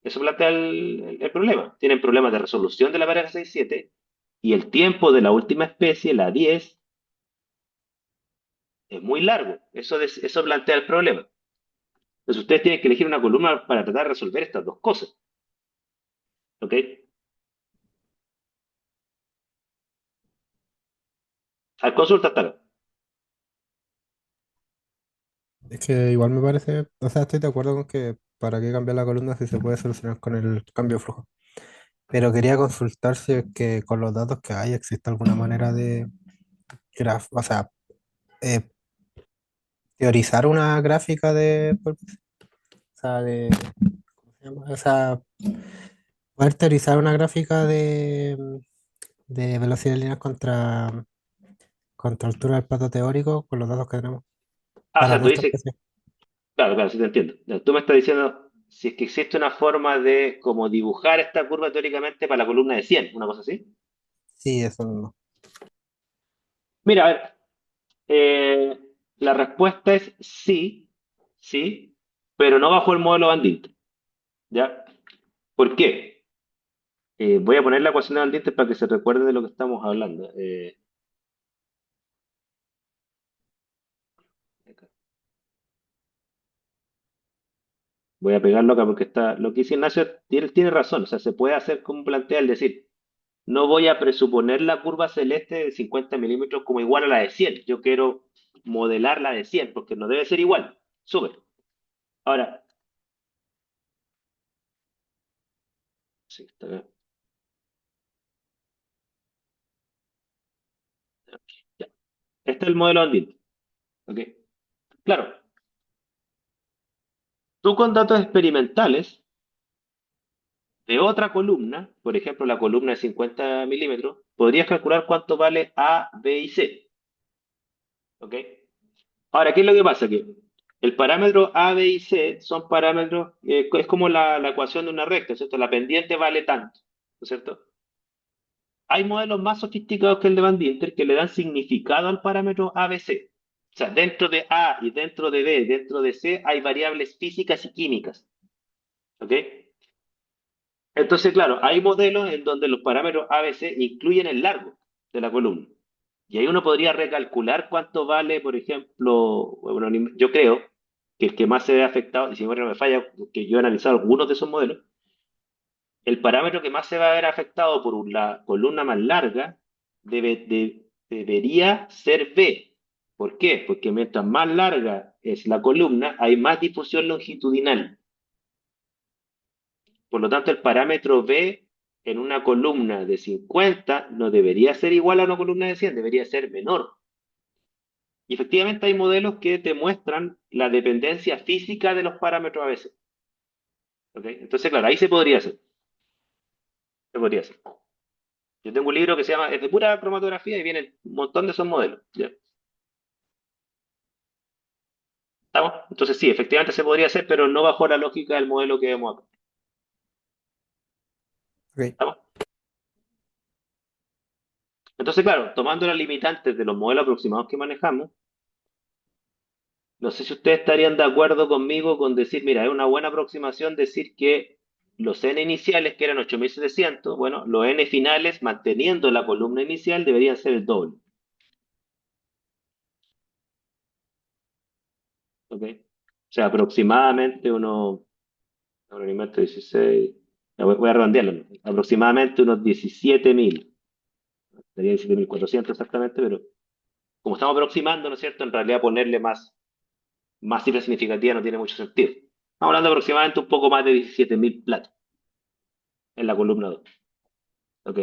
Eso plantea el problema. Tienen problemas de resolución de la pareja 6-7 y el tiempo de la última especie, la 10, es muy largo. Eso plantea el problema. Entonces ustedes tienen que elegir una columna para tratar de resolver estas dos cosas. ¿Ok? Al consulta hasta. Es que igual me parece, o sea, estoy de acuerdo con que para qué cambiar la columna si se puede solucionar con el cambio de flujo. Pero quería consultar si es que con los datos que hay existe alguna manera de o sea, eh, teorizar una gráfica o sea, ¿cómo se llama? O sea, poder teorizar una gráfica de velocidad lineal contra altura del plato teórico con los datos que tenemos O para sea, tú nuestra dices, especie. claro, claro, sí te entiendo. Ya, tú me estás diciendo si es que existe una forma de como dibujar esta curva teóricamente para la columna de 100, una cosa así. Sí, eso mismo. Mira, a ver, eh, la respuesta es sí, sí, pero no bajo el modelo Van Dink, ¿ya? ¿Por qué? Voy a poner la ecuación de Van Dink para que se recuerde de lo que estamos hablando. Voy a pegarlo acá porque lo que dice Ignacio tiene razón, o sea, se puede hacer como plantea el decir, no voy a presuponer la curva celeste de 50 milímetros como igual a la de 100, yo quiero modelar la de 100 porque no debe ser igual, súper. Ahora, sí, está bien. Ya. Este es el modelo andino, ¿ok? Claro, tú con datos experimentales de otra columna, por ejemplo la columna de 50 milímetros, podrías calcular cuánto vale A, B y C, ¿ok? Ahora, ¿qué es lo que pasa? Que el parámetro A, B y C son parámetros, es como la ecuación de una recta, ¿cierto? La pendiente vale tanto, ¿no es cierto? Hay modelos más sofisticados que el de Van Dinter que le dan significado al parámetro A, B, C. O sea, dentro de A y dentro de B, dentro de C, hay variables físicas y químicas, ¿ok? Entonces, claro, hay modelos en donde los parámetros A, B, C incluyen el largo de la columna. Y ahí uno podría recalcular cuánto vale, por ejemplo, bueno, yo creo que el que más se ve afectado, y si mi memoria no me falla, que yo he analizado algunos de esos modelos, el parámetro que más se va a ver afectado por la columna más larga debería ser B. ¿Por qué? Porque mientras más larga es la columna, hay más difusión longitudinal. Por lo tanto, el parámetro B en una columna de 50 no debería ser igual a una columna de 100, debería ser menor. Y efectivamente hay modelos que te muestran la dependencia física de los parámetros a veces. ¿Ok? Entonces, claro, ahí se podría hacer. Se podría hacer. Yo tengo un libro que se llama, es de pura cromatografía y viene un montón de esos modelos. ¿Ya? ¿Estamos? Entonces sí, efectivamente se podría hacer, pero no bajo la lógica del modelo que vemos acá. Ok. ¿Estamos? Entonces, claro, tomando las limitantes de los modelos aproximados que manejamos, no sé si ustedes estarían de acuerdo conmigo con decir, mira, es una buena aproximación decir que los n iniciales, que eran 8700, bueno, los n finales, manteniendo la columna inicial, deberían ser el doble. ¿ok? O sea, aproximadamente unos, ahora alimento 16, ya voy a redondearlo, ¿no? Aproximadamente unos 17.000, sería 17.400 exactamente, pero como estamos aproximando, ¿no es cierto? En realidad ponerle más cifras significativas no tiene mucho sentido. Estamos hablando de aproximadamente un poco más de 17.000 platos en la columna 2, ¿ok?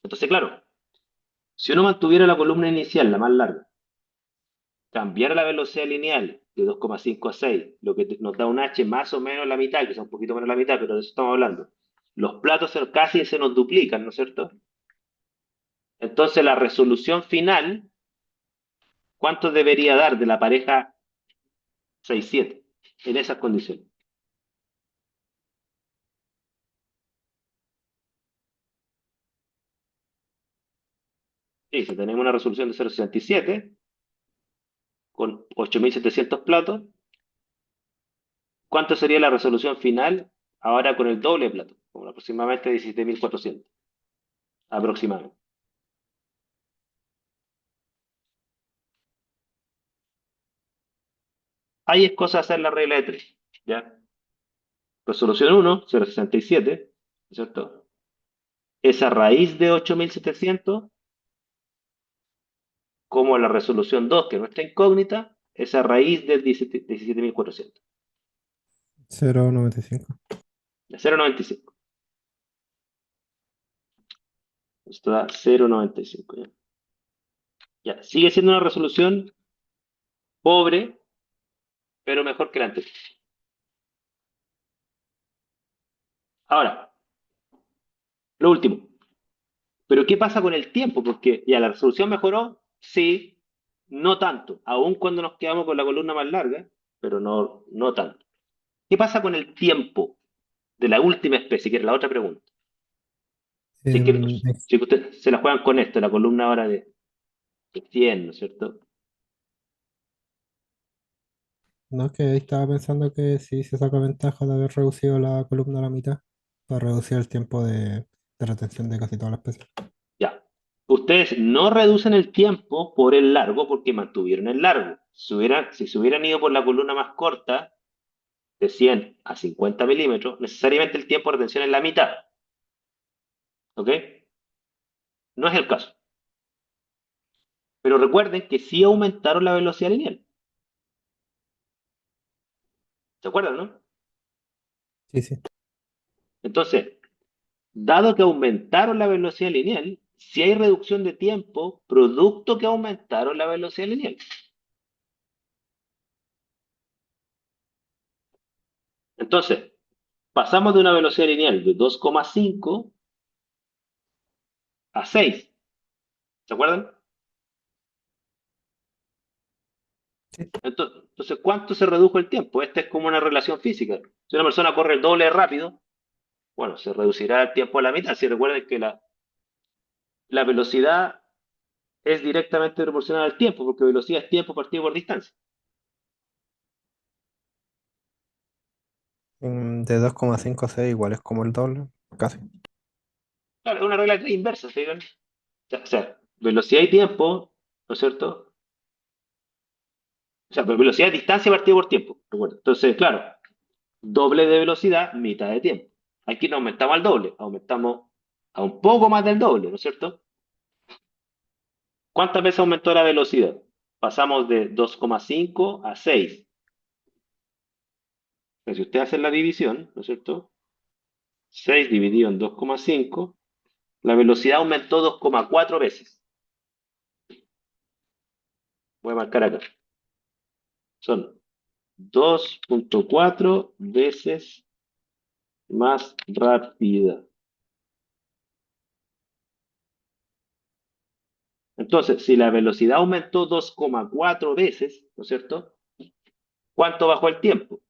Entonces, claro, si uno mantuviera la columna inicial, la más larga, cambiar la velocidad lineal de 2,5 a 6, lo que nos da un H más o menos la mitad, que es un poquito menos la mitad, pero de eso estamos hablando. Los platos casi se nos duplican, ¿no es cierto? Entonces la resolución final, ¿cuánto debería dar de la pareja 6-7 en esas condiciones? Sí, si tenemos una resolución de 0,67 con 8.700 platos, ¿cuánto sería la resolución final ahora con el doble de platos? Como aproximadamente 17.400, aproximadamente. Ahí es cosa de hacer la regla de 3, ¿ya? Resolución 1, 0,67, ¿cierto? Esa raíz de 8.700, como la resolución 2, que no está incógnita, esa raíz de 17.400, 0,95. de 0,95. Esto da 0,95. ¿Ya? Ya, sigue siendo una resolución pobre, pero mejor que la anterior. Ahora, lo último. Pero ¿qué pasa con el tiempo? Porque ya la resolución mejoró, sí, no tanto, aun cuando nos quedamos con la columna más larga, pero no tanto. ¿Qué pasa con el tiempo de la última especie, que era la otra pregunta? Si es que, Em, si que ustedes se la juegan con esto, la columna ahora de 100, ¿no es cierto? no, es que ahí estaba pensando que sí se saca ventaja de haber reducido la columna a la mitad para reducir el tiempo de retención de casi todas las especies. Ya. Ustedes no reducen el tiempo por el largo porque mantuvieron el largo. Si se hubieran ido por la columna más corta, de 100 a 50 milímetros, necesariamente el tiempo de retención es la mitad. ¿Ok? No es el caso. Pero recuerden que sí aumentaron la velocidad lineal. ¿Se acuerdan, no? Sí, sí. Entonces, dado que aumentaron la velocidad lineal, si hay reducción de tiempo, producto que aumentaron la velocidad lineal. Entonces, pasamos de una velocidad lineal de 2,5 a 6. ¿Se acuerdan? Sí. Entonces, ¿cuánto se redujo el tiempo? Esta es como una relación física. Si una persona corre el doble de rápido, bueno, se reducirá el tiempo a la mitad. Si recuerden que la velocidad es directamente proporcional al tiempo, porque velocidad es tiempo partido por distancia. De 2,5 a 6 igual es como el doble, casi. Claro, es una regla inversa, ¿sí? O sea, velocidad y tiempo, ¿no es cierto? O sea, velocidad es distancia partido por tiempo, recuerda. Entonces, claro, doble de velocidad, mitad de tiempo. Aquí no aumentamos al doble, aumentamos a un poco más del doble, ¿no es cierto? ¿Cuántas veces aumentó la velocidad? Pasamos de 2,5 a 6. Pero si usted hace la división, ¿no es cierto? 6 dividido en 2,5, la velocidad aumentó 2,4 veces. Voy a marcar acá. Son 2,4 veces más rápida. Entonces, si la velocidad aumentó 2,4 veces, ¿no es cierto? ¿Cuánto bajó el tiempo?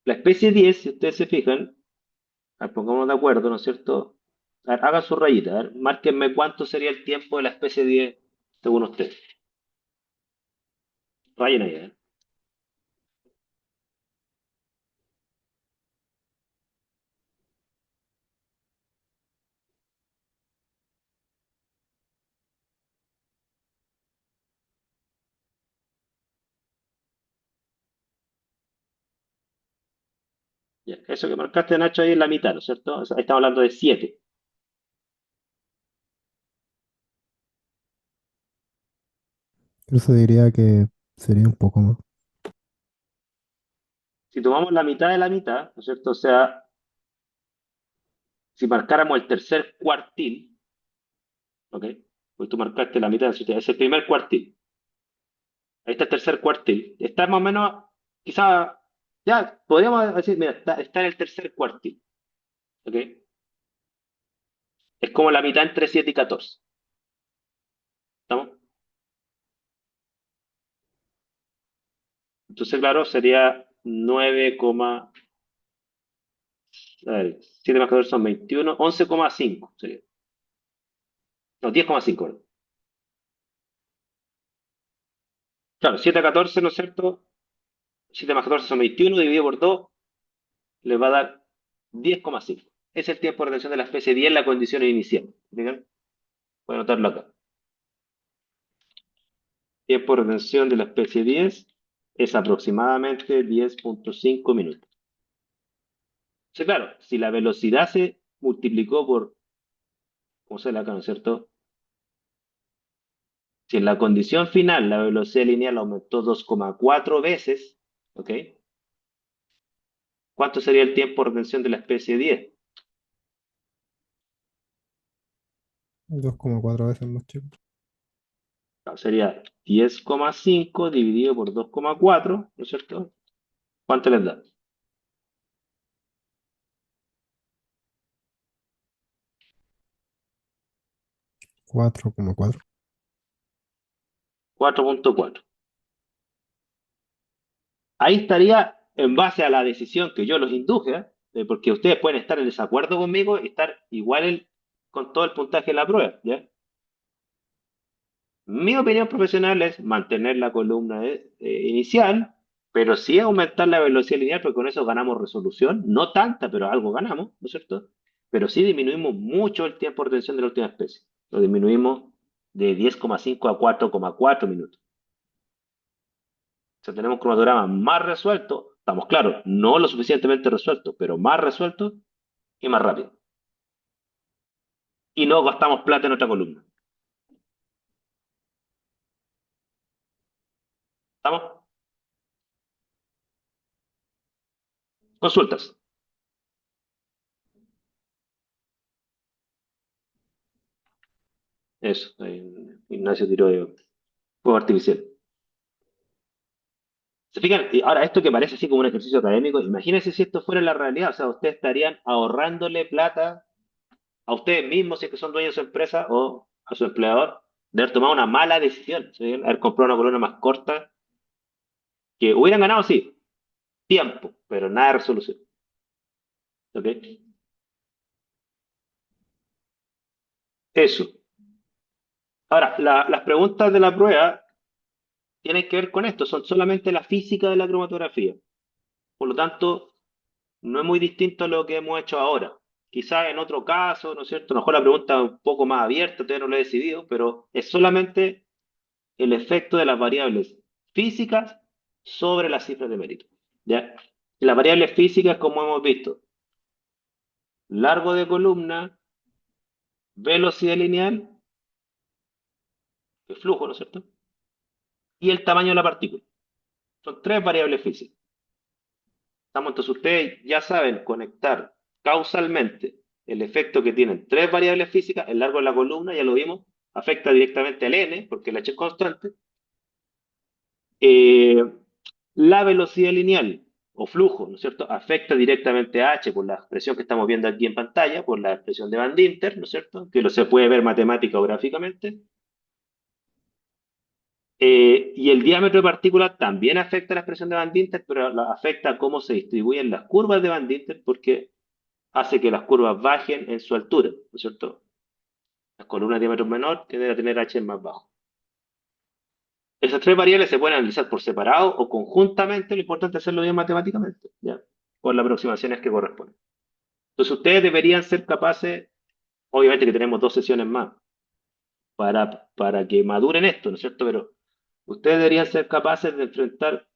La especie 10, si ustedes se fijan, pongámonos de acuerdo, ¿no es cierto? A ver, hagan su rayita, a ver, márquenme cuánto sería el tiempo de la especie 10 según usted. Rayen ahí, ¿eh? Ya, eso que marcaste, Nacho, ahí es la mitad, ¿no es cierto? O sea, ahí estamos hablando de 7. Eso diría que sería un poco más. Si tomamos la mitad de la mitad, ¿no es cierto? O sea, si marcáramos el tercer cuartil, ¿ok? Pues tú marcaste la mitad, es el primer cuartil. Ahí está el tercer cuartil. Está más o menos, quizá, ya, podríamos decir, mira, está en el tercer cuartil, ¿ok? Es como la mitad entre 7 y 14. ¿Estamos? Entonces, claro, sería 9, a ver, 7 más 14 son 21, 11,5 sería. No, 10,5. ¿Verdad? Claro, 7 a 14, ¿no es cierto? 7 más 14 son 21, dividido por 2, le va a dar 10,5. Es el tiempo de retención de la especie 10 en la condición inicial. ¿Bien? Voy a anotarlo acá. Tiempo de retención de la especie 10 es aproximadamente 10,5 minutos. Sí, claro, si la velocidad se multiplicó por, ¿cómo se le acá, no es cierto? Si en la condición final la velocidad lineal aumentó 2,4 veces, ¿ok? ¿Cuánto sería el tiempo de retención de la especie 10? 2,4 veces más chico. Claro, sería 10,5 dividido por 2,4, ¿no es cierto? ¿Cuánto les da? 4,4. 4,4. Ahí estaría en base a la decisión que yo los induje, porque ustedes pueden estar en desacuerdo conmigo y estar igual con todo el puntaje de la prueba, ¿ya? Mi opinión profesional es mantener la columna inicial, pero sí aumentar la velocidad lineal, porque con eso ganamos resolución, no tanta, pero algo ganamos, ¿no es cierto? Pero sí disminuimos mucho el tiempo de retención de la última especie. Lo disminuimos de 10,5 a 4,4 minutos. O sea, tenemos un cromatograma más resuelto, estamos claros, no lo suficientemente resuelto, pero más resuelto y más rápido. Y no gastamos plata en otra columna. ¿Estamos? Consultas. Eso. Ignacio tiró de fuego artificial. ¿Se fijan? Y ahora, esto que parece así como un ejercicio académico, imagínense si esto fuera la realidad. O sea, ustedes estarían ahorrándole plata a ustedes mismos, si es que son dueños de su empresa, o a su empleador, de haber tomado una mala decisión, ¿sí? Haber comprado una columna más corta, que hubieran ganado, sí, tiempo, pero nada de resolución. ¿Ok? Eso. Ahora, las preguntas de la prueba tienen que ver con esto, son solamente la física de la cromatografía. Por lo tanto, no es muy distinto a lo que hemos hecho ahora. Quizás en otro caso, ¿no es cierto? A lo mejor la pregunta es un poco más abierta, todavía no lo he decidido, pero es solamente el efecto de las variables físicas sobre las cifras de mérito. ¿Ya? Y las variables físicas, como hemos visto, largo de columna, velocidad lineal, el flujo, ¿no es cierto? Y el tamaño de la partícula. Son tres variables físicas. Entonces ustedes ya saben conectar causalmente el efecto que tienen tres variables físicas, el largo de la columna, ya lo vimos, afecta directamente al n, porque el h es constante. Eh, la velocidad lineal o flujo, ¿no es cierto?, afecta directamente a h por la expresión que estamos viendo aquí en pantalla, por la expresión de Van Dinter, ¿no es cierto?, que se puede ver matemática o gráficamente. Y el diámetro de partícula también afecta la expresión de Van Dinter, pero afecta cómo se distribuyen las curvas de Van Dinter, porque hace que las curvas bajen en su altura, ¿no es cierto? Las columnas de diámetro menor tienden a tener H más bajo. Esas tres variables se pueden analizar por separado o conjuntamente, lo importante es hacerlo bien matemáticamente, ¿ya? Con las aproximaciones que corresponden. Entonces ustedes deberían ser capaces, obviamente que tenemos 2 sesiones más para que maduren esto, ¿no es cierto? Pero ustedes deberían ser capaces de enfrentar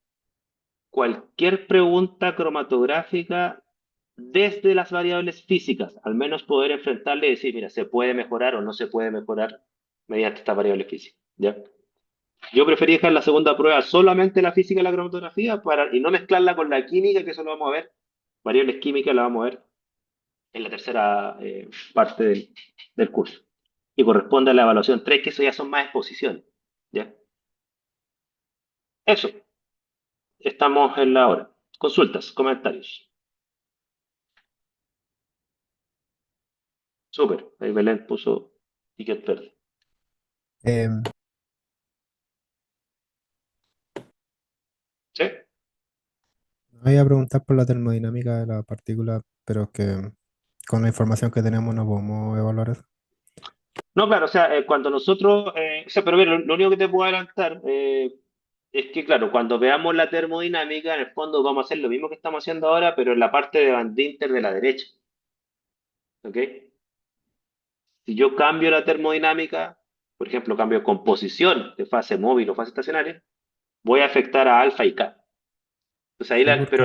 cualquier pregunta cromatográfica desde las variables físicas, al menos poder enfrentarle y decir, mira, se puede mejorar o no se puede mejorar mediante estas variables físicas, ¿ya? Yo preferí dejar la segunda prueba solamente la física y la cromatografía y no mezclarla con la química, que eso lo vamos a ver. Variables químicas la vamos a ver en la tercera parte del curso. Y corresponde a la evaluación 3, que eso ya son más exposiciones, ¿ya? Eso, estamos en la hora. Consultas, comentarios. Súper, ahí Belén puso ticket verde. Em, ¿Sí? voy a preguntar por la termodinámica de la partícula, pero es que con la información que tenemos no podemos evaluar eso. No, claro, o sea, cuando nosotros, o sea, pero mira, lo único que te puedo adelantar es que, claro, cuando veamos la termodinámica, en el fondo vamos a hacer lo mismo que estamos haciendo ahora, pero en la parte de Van Dinter de la derecha, ¿ok? Si yo cambio la termodinámica, por ejemplo, cambio composición de fase móvil o fase estacionaria, voy a afectar a alfa y K. Entonces ahí Sí, porque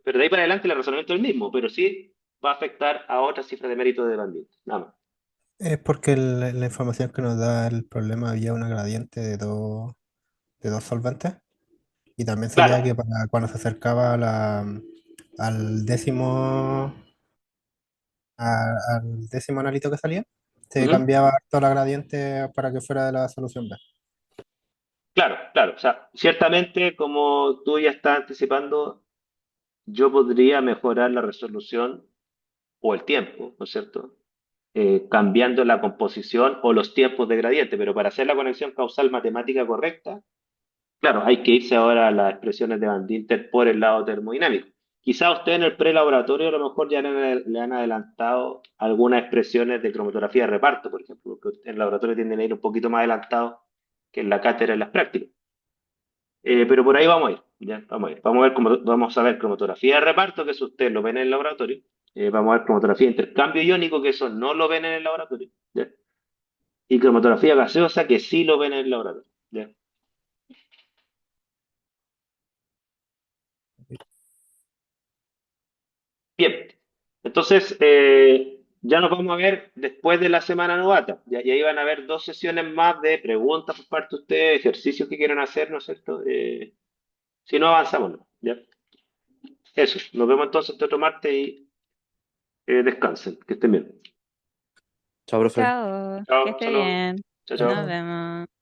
pero de ahí para adelante el razonamiento es el mismo, pero sí va a afectar a otras cifras de mérito de Van Dinter, nada más. es porque la información que nos da el problema había una gradiente de dos solventes. Y también Claro. salía que para cuando se acercaba al al décimo analito que salía, se Ujú. cambiaba toda la gradiente para que fuera de la solución B. Claro, claro. O sea, ciertamente, como tú ya estás anticipando, yo podría mejorar la resolución o el tiempo, ¿no es cierto? Cambiando la composición o los tiempos de gradiente, pero para hacer la conexión causal matemática correcta, claro, hay que irse ahora a las expresiones de Van Dinter por el lado termodinámico. Quizá usted en el prelaboratorio a lo mejor ya le han adelantado algunas expresiones de cromatografía de reparto, por ejemplo, porque en el laboratorio tienden a ir un poquito más adelantados que en la cátedra en las prácticas. Pero por ahí vamos a ir, ¿ya? Vamos a ir. Vamos a ver cromatografía de reparto, que eso usted lo ven en el laboratorio. Vamos a ver cromatografía de intercambio iónico, que eso no lo ven en el laboratorio, ¿ya? Y cromatografía gaseosa, que sí lo ven en el laboratorio, ¿ya? Bien, entonces ya nos vamos a ver después de la semana novata. Y ahí van a haber dos sesiones más de preguntas por parte de ustedes, ejercicios que quieran hacer, ¿no es cierto? Si no avanzamos, ¿no? ¿Ya? Eso, nos vemos entonces este otro martes y descansen, que estén bien. Chao, profe. Chao, que Chao, esté saludos. bien. Chao, Chao, Nos chao. chao. vemos.